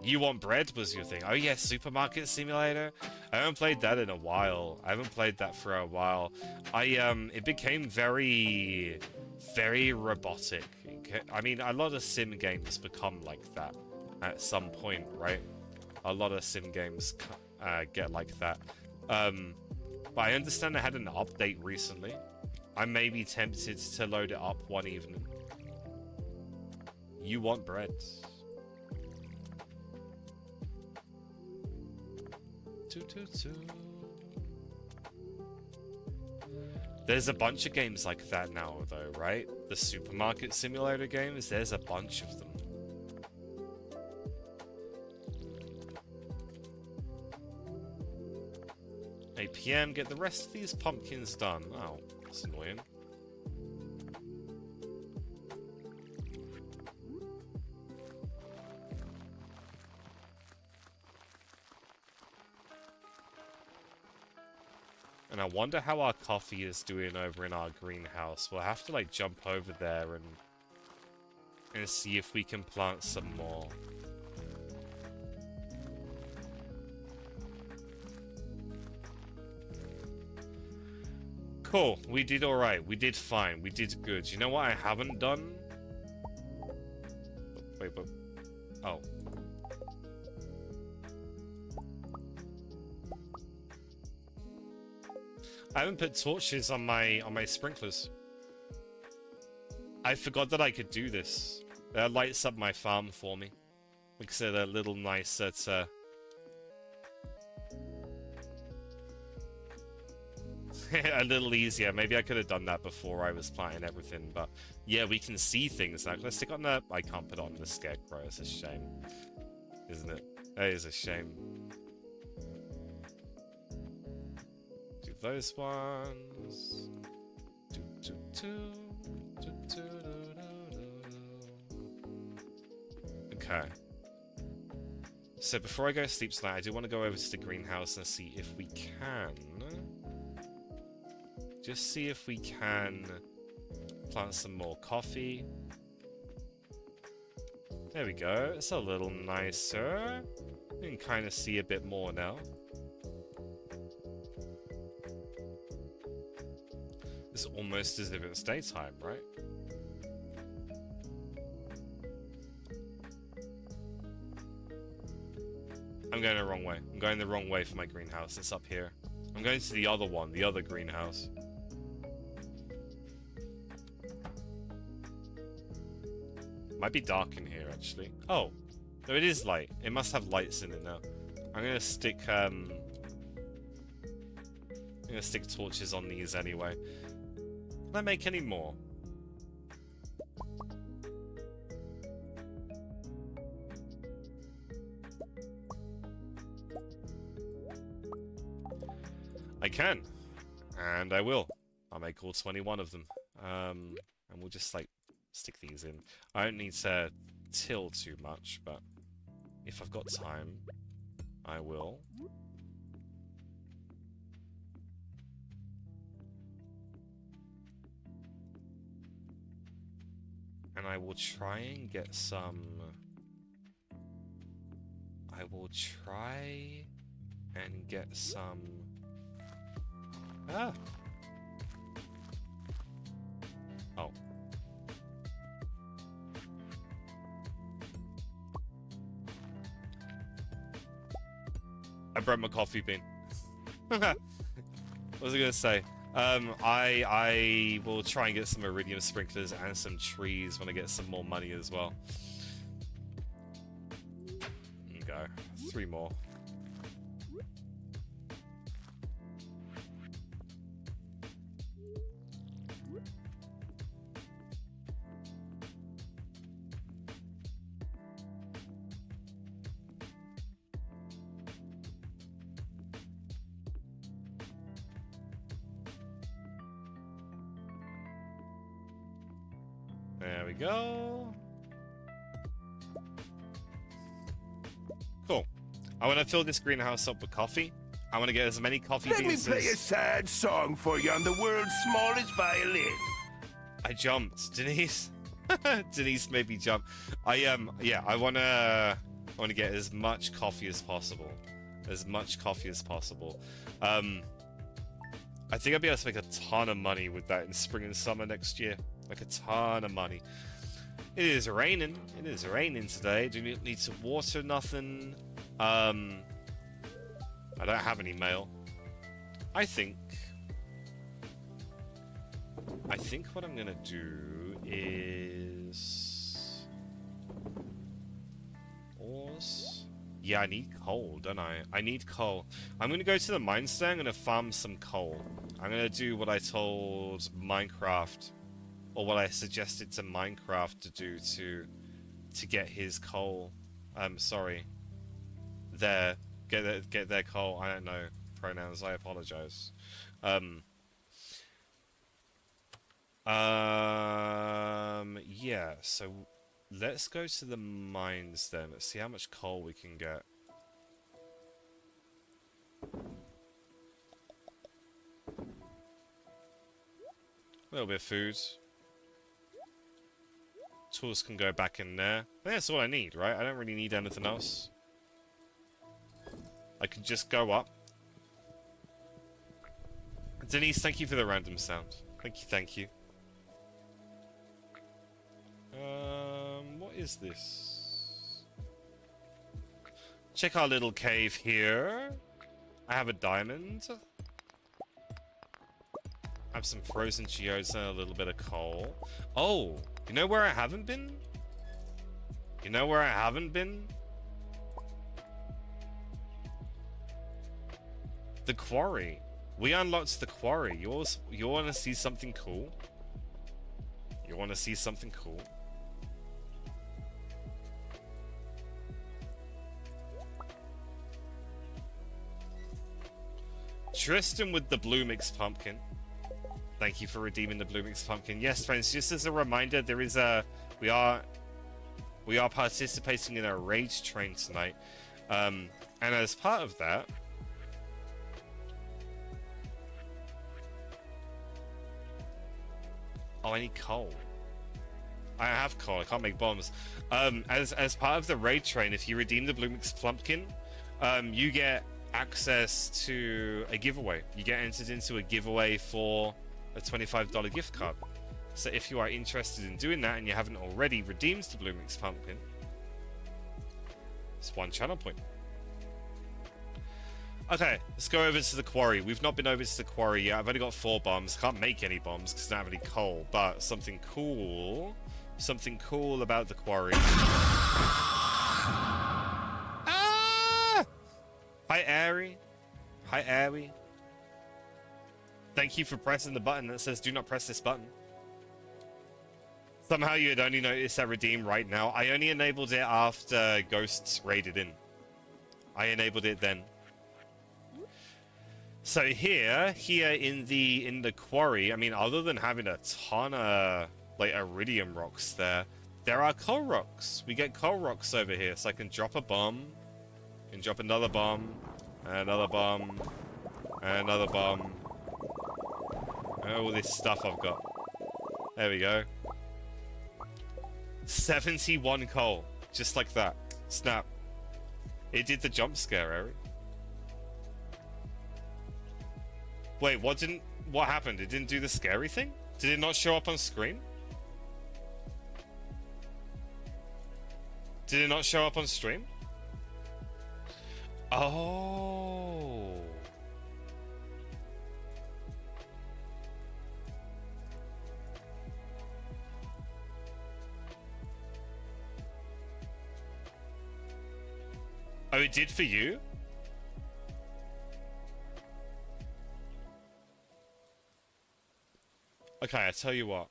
Speaker 1: you want bread was your thing. Oh yeah, Supermarket Simulator. I haven't played that in a while. I haven't played that for a while. It became very robotic. I mean, a lot of sim games become like that at some point, right? A lot of sim games get like that. But I understand I had an update recently. I may be tempted to load it up one evening. You want bread. Toot, toot, toot. There's a bunch of games like that now, though, right? The supermarket simulator games, there's a bunch of them. 8 PM, get the rest of these pumpkins done. Oh, that's annoying. And I wonder how our coffee is doing over in our greenhouse. We'll have to, like, jump over there and see if we can plant some more. Cool. We did alright. We did fine. We did good. You know what I haven't done? Wait, but... Oh. I haven't put torches on my sprinklers. I forgot that I could do this. That lights up my farm for me. Makes it a little nicer to... a little easier. Maybe I could have done that before I was planting everything, but yeah, we can see things now. Can I stick on the... I can't put on the scarecrow. It's a shame. Isn't it? That is a shame. Do those ones. Okay. So before I go to sleep tonight, I do want to go over to the greenhouse and see if we can... Just see if we can plant some more coffee. There we go. It's a little nicer. You can kind of see a bit more now. It's almost as if it's daytime, right? I'm going the wrong way. I'm going the wrong way for my greenhouse. It's up here. I'm going to the other one, the other greenhouse. Might be dark in here, actually. Oh, no, it is light. It must have lights in it now. I'm gonna stick torches on these anyway. Can I make any more? I can, and I will. I'll make all 21 of them, and we'll just like stick these in. I don't need to till too much, but if I've got time, I will. And I will try and get some... I will try and get some... Ah! Oh. I broke my coffee bean. What was I gonna say? I will try and get some iridium sprinklers and some trees when I get some more money as well. There you go. 3 more. There we go. Cool. I want to fill this greenhouse up with coffee. I want to get as many coffee
Speaker 4: Let me
Speaker 1: beans
Speaker 4: play a
Speaker 1: as...
Speaker 4: sad song for you on the world's smallest violin.
Speaker 1: I jumped. Denise? Denise made me jump. Yeah, I want to get as much coffee as possible. As much coffee as possible. I think I'll be able to make a ton of money with that in spring and summer next year. Like a ton of money. It is raining. It is raining today. Do you need to water nothing? I don't have any mail. I think what I'm gonna do is ores. Yeah, I need coal, don't I? I need coal. I'm gonna go to the mines there. I'm gonna farm some coal. I'm gonna do what I told Minecraft, or what I suggested to Minecraft to do to get his coal. Sorry. Get their coal. I don't know pronouns. I apologize. Yeah. So let's go to the mines then. Let's see how much coal we can get. A little bit of food. Tools can go back in there. I think that's all I need, right? I don't really need anything else. I can just go up. Denise, thank you for the random sound. Thank you, thank you. What is this? Check our little cave here. I have a diamond. I have some frozen geodes and a little bit of coal. Oh, you know where I haven't been? You know where I haven't been? The quarry. We unlocked the quarry. You want to see something cool? You want to see something cool? Tristan with the Blue Mix Pumpkin. Thank you for redeeming the Blue Mix Pumpkin. Yes, friends, just as a reminder, there is a... We are participating in a rage train tonight. And as part of that... Oh, I need coal. I have coal. I can't make bombs. As part of the raid train, if you redeem the Blue Mix Pumpkin, you get access to a giveaway. You get entered into a giveaway for a $25 gift card. So if you are interested in doing that and you haven't already redeemed the Blue Mix Pumpkin, it's one channel point. Okay, let's go over to the quarry. We've not been over to the quarry yet. I've only got 4 bombs. Can't make any bombs because I don't have any coal. But something cool about the quarry. Ah! Hi, Airy. Hi, Airy. Thank you for pressing the button that says do not press this button. Somehow you had only noticed that redeem right now. I only enabled it after Ghosts raided in. I enabled it then. So here in the quarry, I mean, other than having a ton of like iridium rocks there are coal rocks. We get coal rocks over here, so I can drop a bomb, and drop another bomb, and another bomb, and another bomb. And all this stuff I've got. There we go. 71 coal, just like that. Snap. It did the jump scare, Eric. Wait, what happened? It didn't do the scary thing? Did it not show up on screen? Did it not show up on stream? Oh. Oh, it did for you? Okay, I tell you what.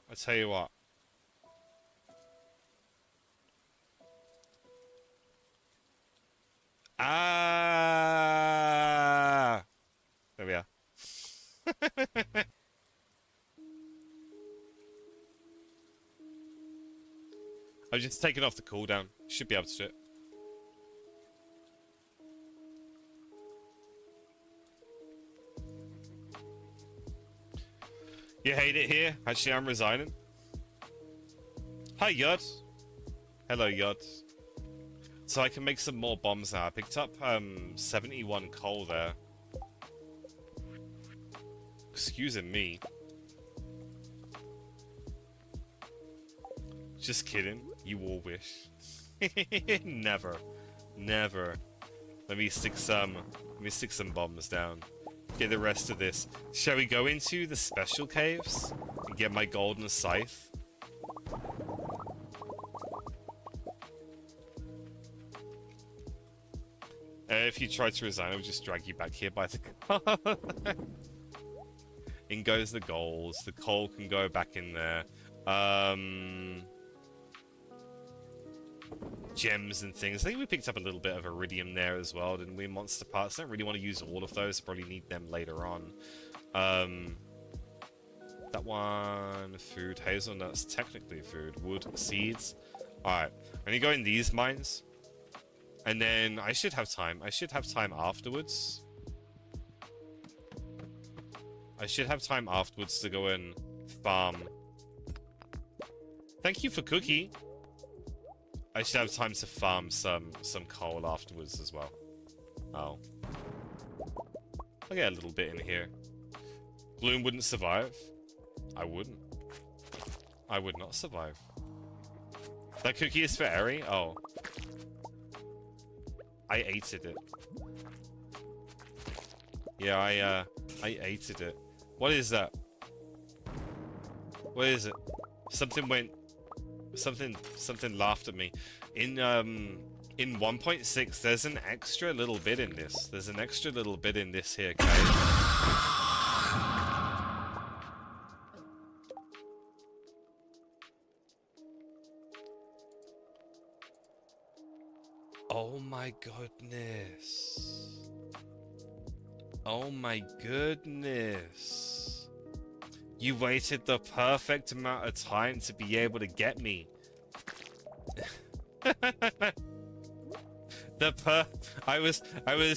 Speaker 1: Ah! There we are. I've just taken off the cooldown. Should be able to do it. You hate it here? Actually, I'm resigning. Hi, Yod. Hello, Yod. So I can make some more bombs now. I picked up 71 coal there. Excuse me. Just kidding. You all wish. Never. Never. Let me stick some bombs down. Get the rest of this. Shall we go into the special caves and get my golden scythe? If you try to resign, I'll just drag you back here by the car. In goes the goals. The coal can go back in there. Gems and things. I think we picked up a little bit of iridium there as well, didn't we? Monster parts. Don't really want to use all of those. Probably need them later on. That one. Food. Hazelnuts. Technically food. Wood. Seeds. Alright. I'm gonna go in these mines. And then I should have time. I should have time afterwards. I should have time afterwards to go and farm. Thank you for cookie. I should have time to farm some coal afterwards as well. Oh. I'll get a little bit in here. Gloom wouldn't survive. I wouldn't. I would not survive. That cookie is for Eri? Oh. I ate it. Yeah, I ate it. What is that? What is it? Something went... Something laughed at me. In 1.6, there's an extra little bit in this. There's an extra little bit in this here, guys. Oh my goodness. Oh my goodness. You waited the perfect amount of time to be able to get me. I was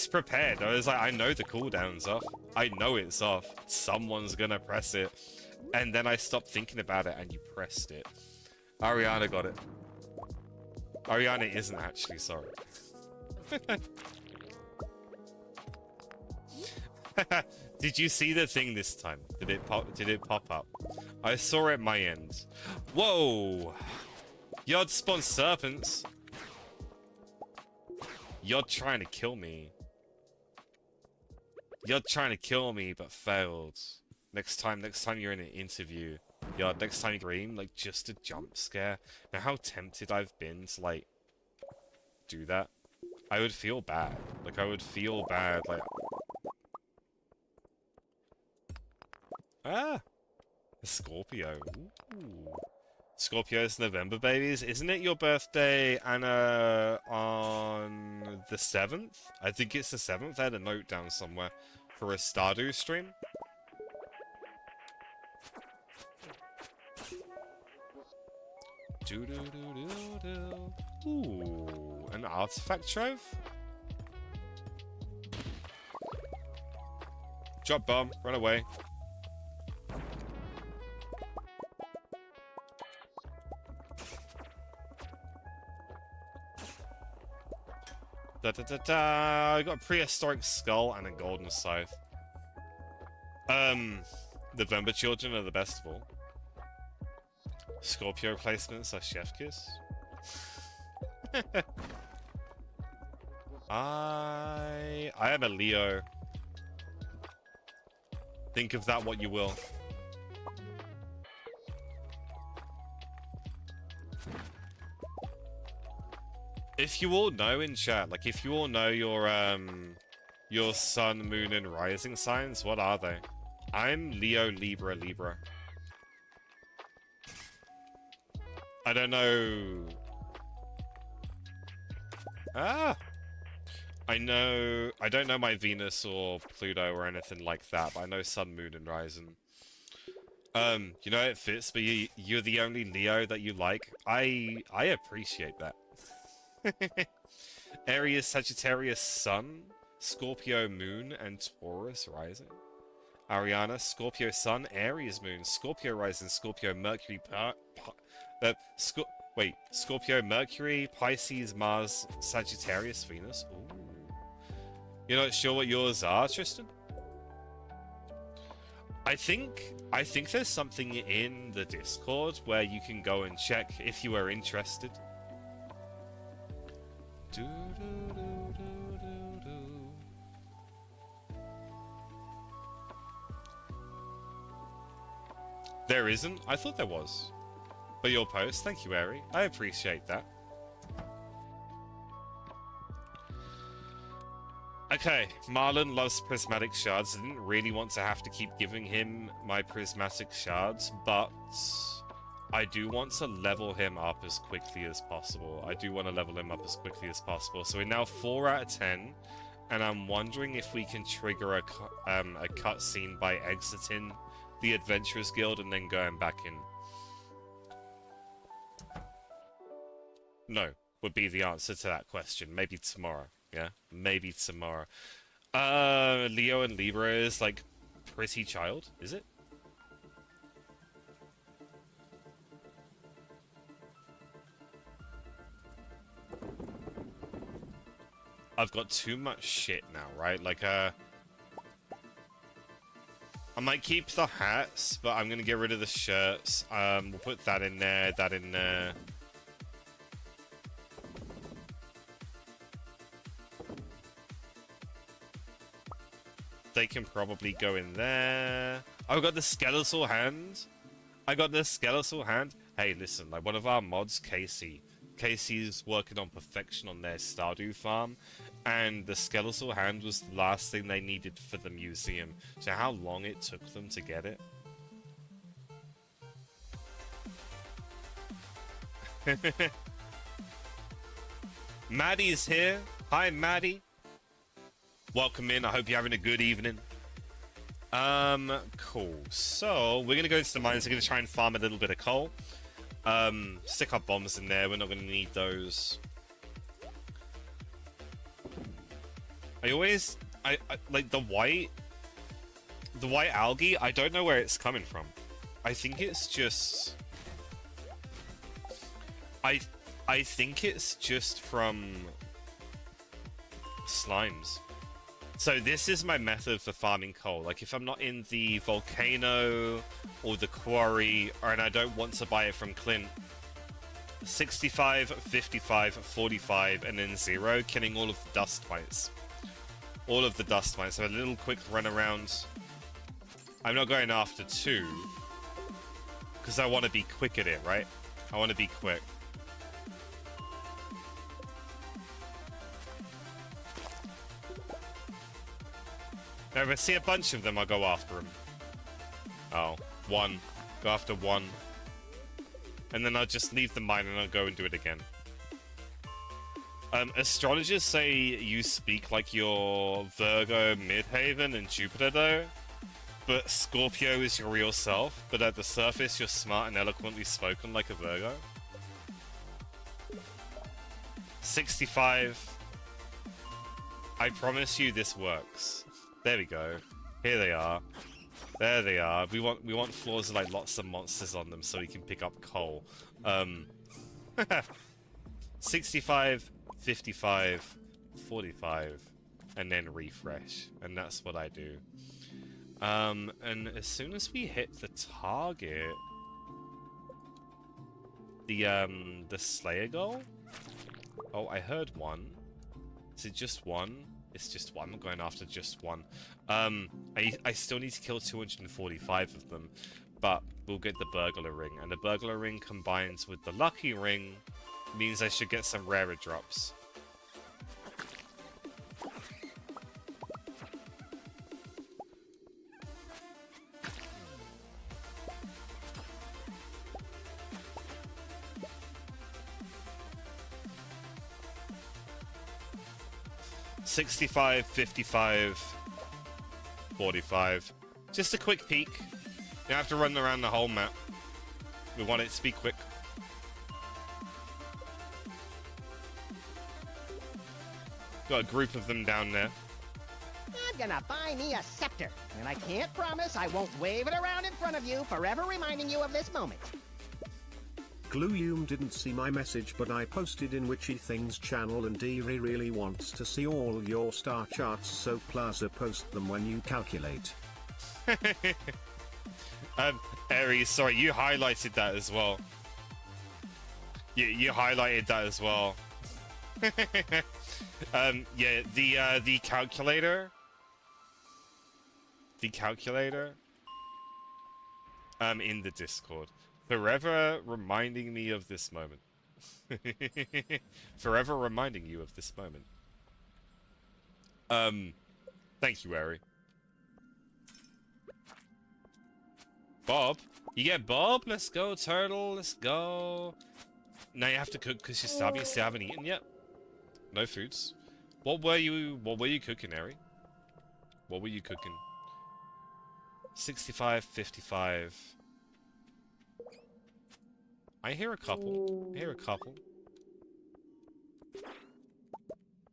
Speaker 1: prepared. I was like, I know the cooldown's off. I know it's off. Someone's gonna press it. And then I stopped thinking about it and you pressed it. Ariana got it. Ariana isn't actually sorry. Did you see the thing this time? Did it pop up? I saw it at my end. Whoa! Yod spawned serpents. Yod trying to kill me. Yod trying to kill me but failed. Next time you're in an interview. Yod, next time you dream, like just a jump scare. Now how tempted I've been to like do that. I would feel bad. Like I would feel bad like ah, a Scorpio. Ooh. Scorpio's November babies. Isn't it your birthday, Anna, on the 7th? I think it's the 7th. I had a note down somewhere for a Stardew stream. Ooh, an artifact trove? Drop bomb, run away. Da da da da! I got a prehistoric skull and a golden scythe. November children are the best of all. Scorpio placements are chef kiss. I am a Leo. Think of that what you will. If you all know in chat, like if you all know your sun, moon, and rising signs, what are they? I'm Leo, Libra, Libra. I don't know. Ah! I don't know my Venus or Pluto or anything like that, but I know sun, moon, and rising. You know it fits, but you're the only Leo that you like. I appreciate that. Aries, Sagittarius, Sun, Scorpio, Moon, and Taurus, Rising. Ariana, Scorpio, Sun, Aries, Moon, Scorpio, Rising, Scorpio, Mercury, Scorpio, Mercury, Pisces, Mars, Sagittarius, Venus. Ooh. You're not sure what yours are, Tristan? I think there's something in the Discord where you can go and check if you are interested. There isn't? I thought there was. But your post, thank you, Ari. I appreciate that. Okay, Marlon loves prismatic shards. I didn't really want to have to keep giving him my prismatic shards, but I do want to level him up as quickly as possible. I do want to level him up as quickly as possible. So we're now 4 out of 10, and I'm wondering if we can trigger a cutscene by exiting the Adventurers Guild and then going back in. No, would be the answer to that question. Maybe tomorrow. Yeah, maybe tomorrow. Leo and Libra is like pretty child, is it? I've got too much shit now, right? Like, I might keep the hats, but I'm gonna get rid of the shirts. We'll put that in there, that in there. They can probably go in there. Oh, I got the skeletal hand. I got the skeletal hand. Hey, listen, like one of our mods, Casey's working on perfection on their Stardew farm, and the skeletal hand was the last thing they needed for the museum. So how long it took them to get it? Maddie's here. Hi, Maddie. Welcome in. I hope you're having a good evening. Cool. So, we're going to go into the mines. We're going to try and farm a little bit of coal. Stick our bombs in there. We're not going to need those. I like the white algae. I don't know where it's coming from. I think it's just... I think it's just from slimes. So this is my method for farming coal. Like if I'm not in the volcano or the quarry, and I don't want to buy it from Clint, 65, 55, 45, and then 0, killing all of the dust mites. All of the dust mites. So a little quick run around. I'm not going after 2, because I want to be quick at it, right? I want to be quick. Now, if I see a bunch of them, I'll go after them. Oh, 1. Go after 1. And then I'll just leave the mine and I'll go and do it again. Astrologers say you speak like you're Virgo Midhaven and Jupiter, though. But Scorpio is your real self. But at the surface, you're smart and eloquently spoken like a Virgo. 65. I promise you this works. There we go. Here they are. There they are. We want floors with like lots of monsters on them so we can pick up coal. 65, 55, 45, and then refresh. And that's what I do. And as soon as we hit the target, the Slayer goal. Oh, I heard 1. Is it just 1? It's just 1. I'm going after just 1. I still need to kill 245 of them, but we'll get the burglar ring, and the burglar ring combines with the lucky ring means I should get some rarer drops. $65, 55, 45. Just a quick peek. You don't have to run around the whole map. We want it to be quick. Got a group of them down there.
Speaker 5: I'm gonna buy me a scepter, and I can't promise I won't wave it around in front of you, forever reminding you of this moment.
Speaker 6: Glooyum didn't see my message, but I posted in Witchy Things channel, and Deary really wants to see all your star charts, so Plaza post them when you calculate.
Speaker 1: Aries, sorry, you highlighted that as well. You highlighted that as well. Yeah, the calculator. The calculator. In the Discord. Forever reminding me of this moment. Forever reminding you of this moment. Thank you, Ari. Bob? You get Bob? Let's go, Turtle. Let's go. Now you have to cook because you still haven't eaten yet. No foods. What were you cooking, Ari? What were you cooking? 65, 55. I hear a couple. I hear a couple.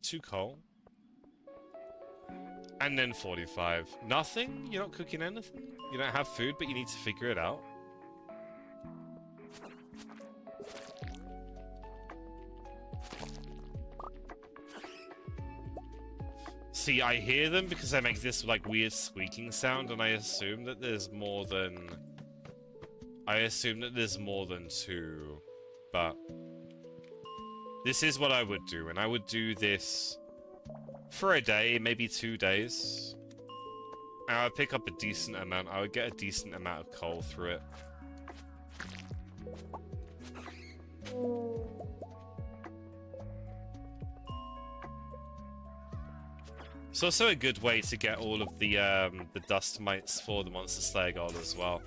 Speaker 1: 2 coal. And then 45. Nothing? You're not cooking anything? You don't have food, but you need to figure it out? See, I hear them because they make this, like, weird squeaking sound, and I assume that there's more than... I assume that there's more than 2, but... This is what I would do, and I would do this for a day, maybe 2 days. And I would pick up a decent amount. I would get a decent amount of coal through it. It's also a good way to get all of the dust mites for the Monster Slayer gold as well.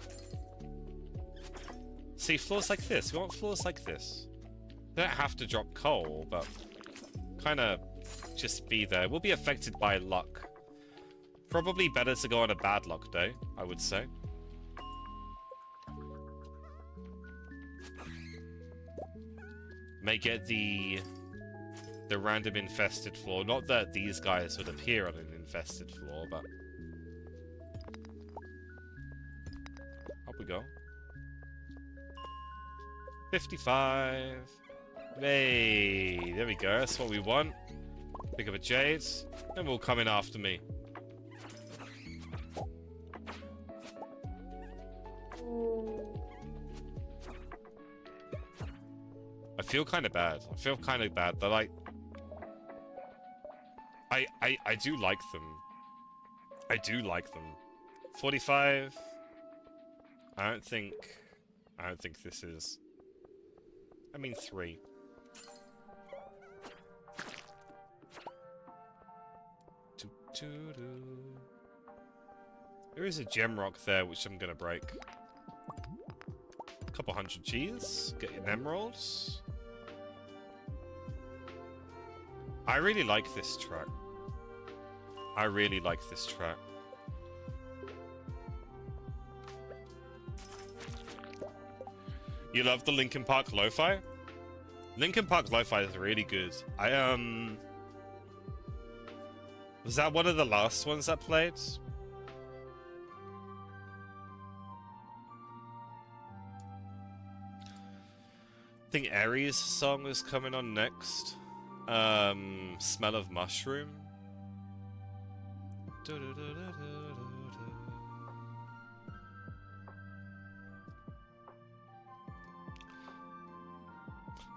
Speaker 1: See, floors like this. We want floors like this. They don't have to drop coal, but kind of just be there. We'll be affected by luck. Probably better to go on a bad luck day, I would say. May get the random infested floor. Not that these guys would appear on an infested floor, but... Up we go. 55. Hey, there we go. That's what we want. Pick up a jade, and we'll come in after me. I feel kind of bad. I feel kind of bad. They're like... I do like them. I do like them. 45. I don't think this is... I mean 3. There is a gem rock there which I'm gonna break. Couple hundred cheese, get an emeralds. I really like this track. I really like this track. You love the Linkin Park lo-fi? Linkin Park lo-fi is really good. Was that one of the last ones that played? I think Aries' song is coming on next. Smell of Mushroom.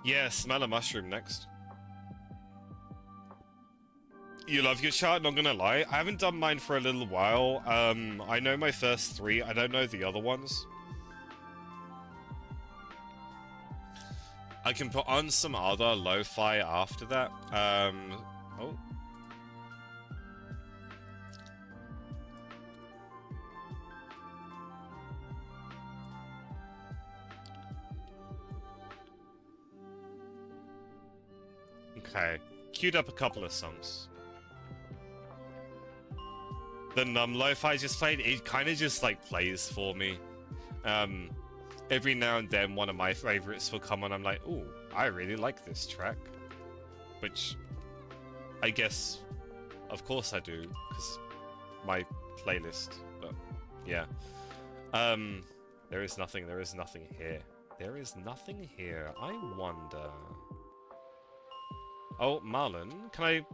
Speaker 1: Yeah, Smell of Mushroom next. You love your chart, not gonna lie. I haven't done mine for a little while. I know my first 3, I don't know the other ones. I can put on some other lo-fi after that. Oh. Okay. Queued up a couple of songs. The Numb lo-fi just played, it kind of just like plays for me. Every now and then one of my favorites will come on, I'm like, ooh, I really like this track. Which, I guess, of course I do, because my playlist, but yeah. There is nothing here. There is nothing here, I wonder. Oh, Marlon, can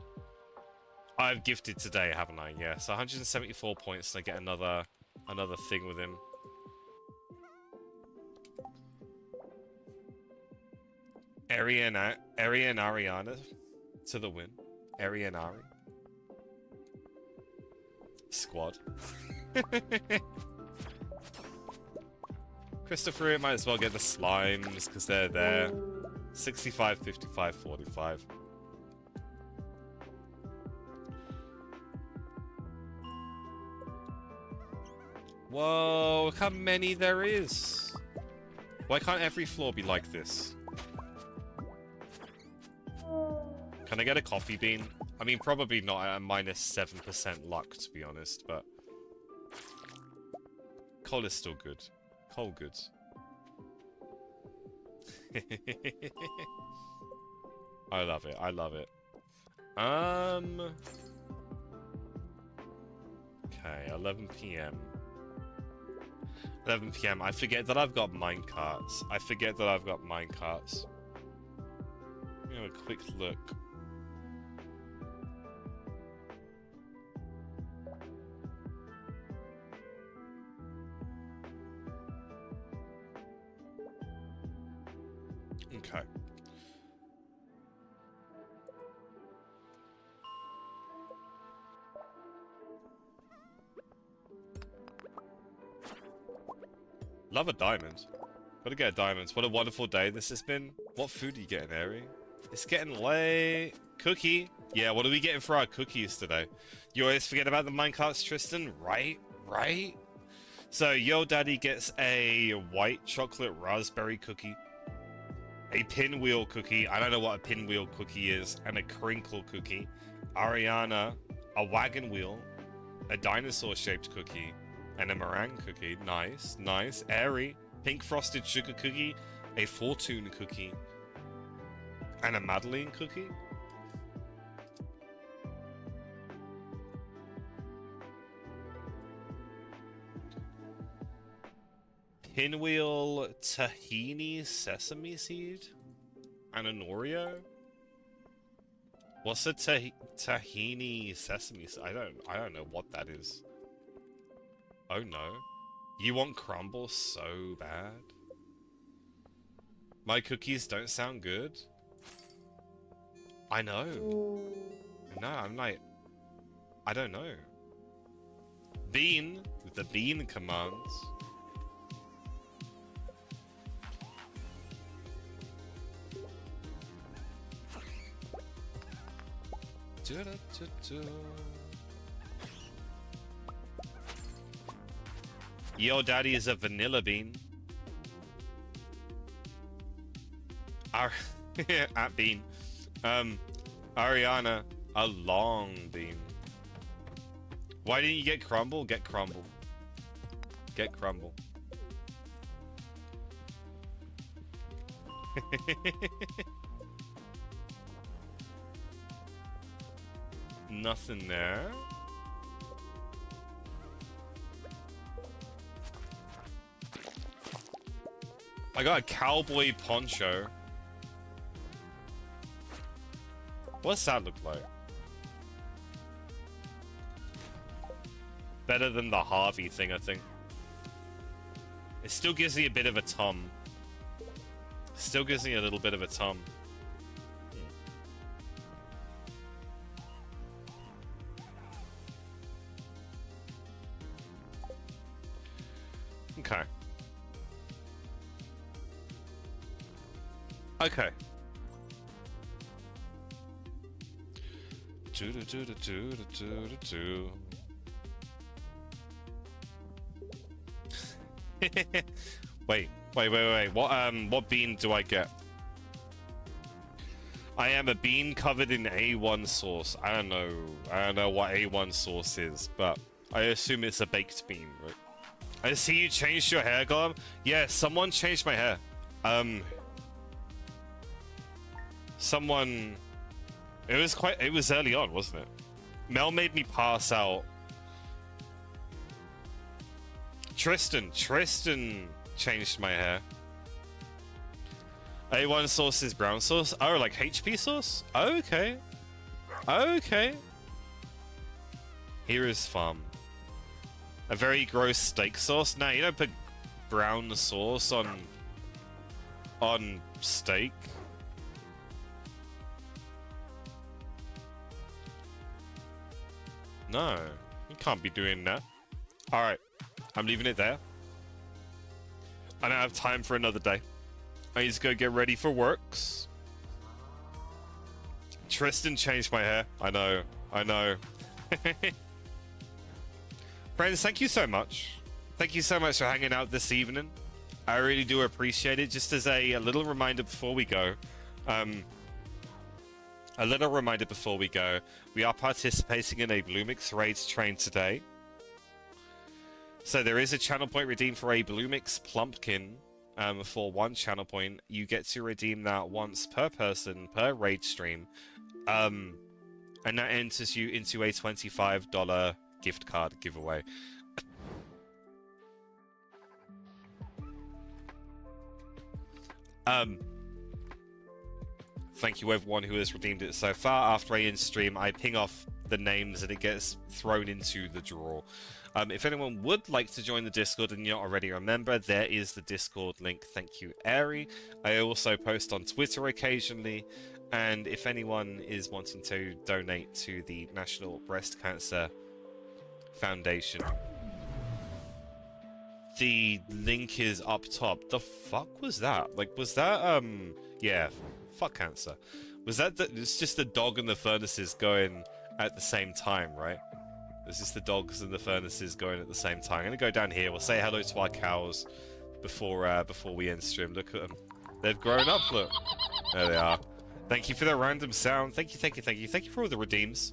Speaker 1: I've gifted today, haven't I? Yes, 174 points, and I get another thing with him. Ariana to the win. Ari. Squad. Christopher might as well get the slimes because they're there. 65, 55, 45. Whoa, look how many there is. Why can't every floor be like this? Can I get a coffee bean? I mean, probably not at a minus 7% luck, to be honest, but... Coal is still good. Coal good. I love it, I love it. Okay, 11 p.m. 11 p.m. I forget that I've got minecarts. I forget that I've got minecarts. Let me have a quick look. Okay. Love a diamond. Gotta get a diamond. What a wonderful day this has been. What food are you getting, Ari? It's getting late. Cookie. Yeah, what are we getting for our cookies today? You always forget about the minecarts, Tristan. Right? Right? So, Yo Daddy gets a white chocolate raspberry cookie. A pinwheel cookie. I don't know what a pinwheel cookie is. And a crinkle cookie. Ariana, a wagon wheel. A dinosaur-shaped cookie. And a meringue cookie. Nice, nice. Airy. Pink frosted sugar cookie. A fortune cookie. And a Madeleine cookie. Pinwheel tahini sesame seed. And an Oreo. What's a tahini sesame seed? I don't know what that is. Oh no. You want crumble so bad? My cookies don't sound good? I know. No, I'm like... I don't know. Bean, with the bean commands. Yo Daddy is a vanilla bean. At bean. Ariana, a long bean. Why didn't you get crumble? Get crumble. Get crumble. Nothing there. I got a cowboy poncho. What's that look like? Better than the Harvey thing, I think. It still gives me a bit of a tum. Still gives me a little bit of a tum. Okay. Okay. Wait. What bean do I get? I am a bean covered in A1 sauce. I don't know what A1 sauce is, but I assume it's a baked bean, right? I see you changed your hair, Gollum. Yeah, someone changed my hair. Someone... It was early on, wasn't it? Mel made me pass out. Tristan changed my hair. A1 sauce is brown sauce. Oh, like HP sauce? Okay. Okay. Here is fun. A very gross steak sauce? No, you don't put brown sauce on steak. No, you can't be doing that. Alright, I'm leaving it there. I don't have time for another day. I need to go get ready for works. Tristan changed my hair. I know. Friends, thank you so much. Thank you so much for hanging out this evening. I really do appreciate it. Just as a little reminder before we go, we are participating in a Blue Mix Raids train today. So there is a channel point redeemed for a Blue Mix Plumpkin for 1 channel point. You get to redeem that once per person per raid stream. And that enters you into a $25 gift card giveaway. Thank you everyone who has redeemed it so far. After I end stream, I ping off the names and it gets thrown into the draw. If anyone would like to join the Discord and you're not already a member, there is the Discord link. Thank you, Airy. I also post on Twitter occasionally, and if anyone is wanting to donate to the National Breast Cancer Foundation, the link is up top. The fuck was that? Like, was that, yeah, fuck cancer. Was that it's just the dog and the furnaces going at the same time, right? It's just the dogs and the furnaces going at the same time. I'm gonna go down here. We'll say hello to our cows before we end stream. Look at them. They've grown up, look. There they are. Thank you for the random sound. Thank you, thank you, thank you. Thank you for all the redeems.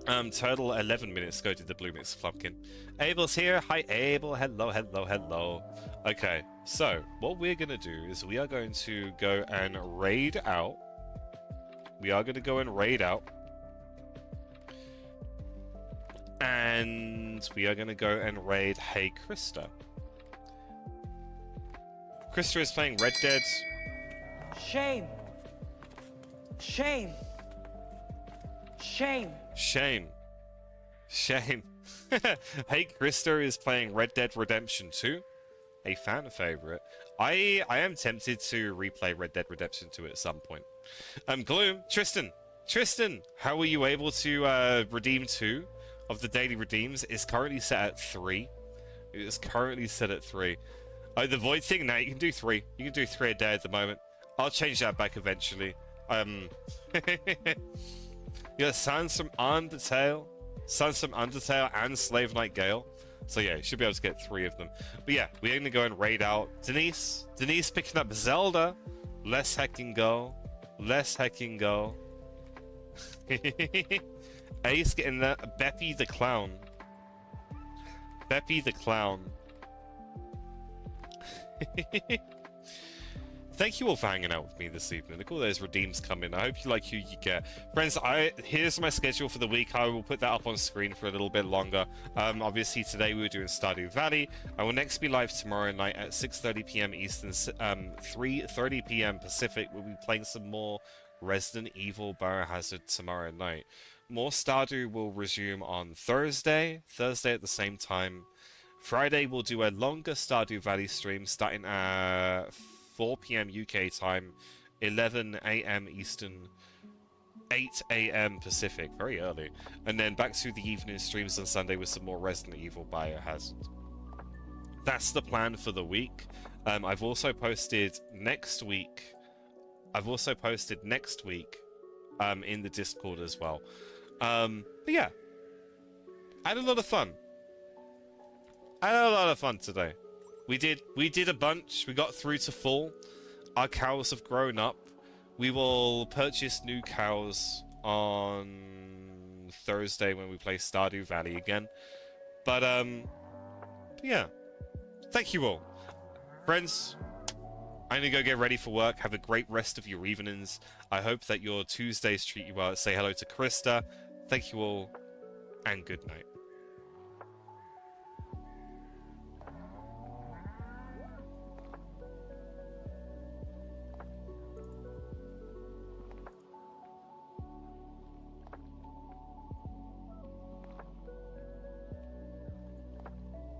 Speaker 1: Total 11 minutes ago did the Blue Mix Plumpkin. Abel's here. Hi, Abel. Hello, hello, hello. Okay, so what we're gonna do is we are going to go and raid out. We are gonna go and raid out. And we are going to go and raid Hey Krista. Krista is playing Red Dead.
Speaker 7: Shame. Shame. Shame.
Speaker 1: Shame. Shame. Hey Krista is playing Red Dead Redemption 2. A fan favorite. I am tempted to replay Red Dead Redemption 2 at some point. Gloom. Tristan, how were you able to redeem 2? Of the daily redeems is currently set at 3. It is currently set at 3. Oh, the void thing? Now you can do 3. You can do 3 a day at the moment. I'll change that back eventually. Yeah, Sans from Undertale. Sans from Undertale and Slave Knight Gale. So yeah, you should be able to get 3 of them. But yeah, we're gonna go and raid out Denise. Denise picking up Zelda. Let's heckin' go. Let's heckin' go. Ace getting that. Beppy the Clown. Beppy the Clown. Thank you all for hanging out with me this evening. Look, all those redeems coming. I hope you like who you get. Friends, here's my schedule for the week. I will put that up on screen for a little bit longer. Obviously, today we were doing Stardew Valley. I will next be live tomorrow night at 6:30 p.m. Eastern, 3:30 p.m. Pacific. We'll be playing some more Resident Evil Biohazard tomorrow night. More Stardew will resume on Thursday at the same time. Friday we'll do a longer Stardew Valley stream starting at 4 p.m. UK time, 11 a.m. Eastern, 8 a.m. Pacific, very early. And then back to the evening streams on Sunday with some more Resident Evil Biohazard. That's the plan for the week. I've also posted next week in the Discord as well. But yeah, I had a lot of fun. Today. We did a bunch. We got through to full. Our cows have grown up. We will purchase new cows on Thursday when we play Stardew Valley again. But yeah. Thank you all. Friends, I'm gonna go get ready for work. Have a great rest of your evenings. I hope that your Tuesdays treat you well. Say hello to Krista. Thank you all, and good night.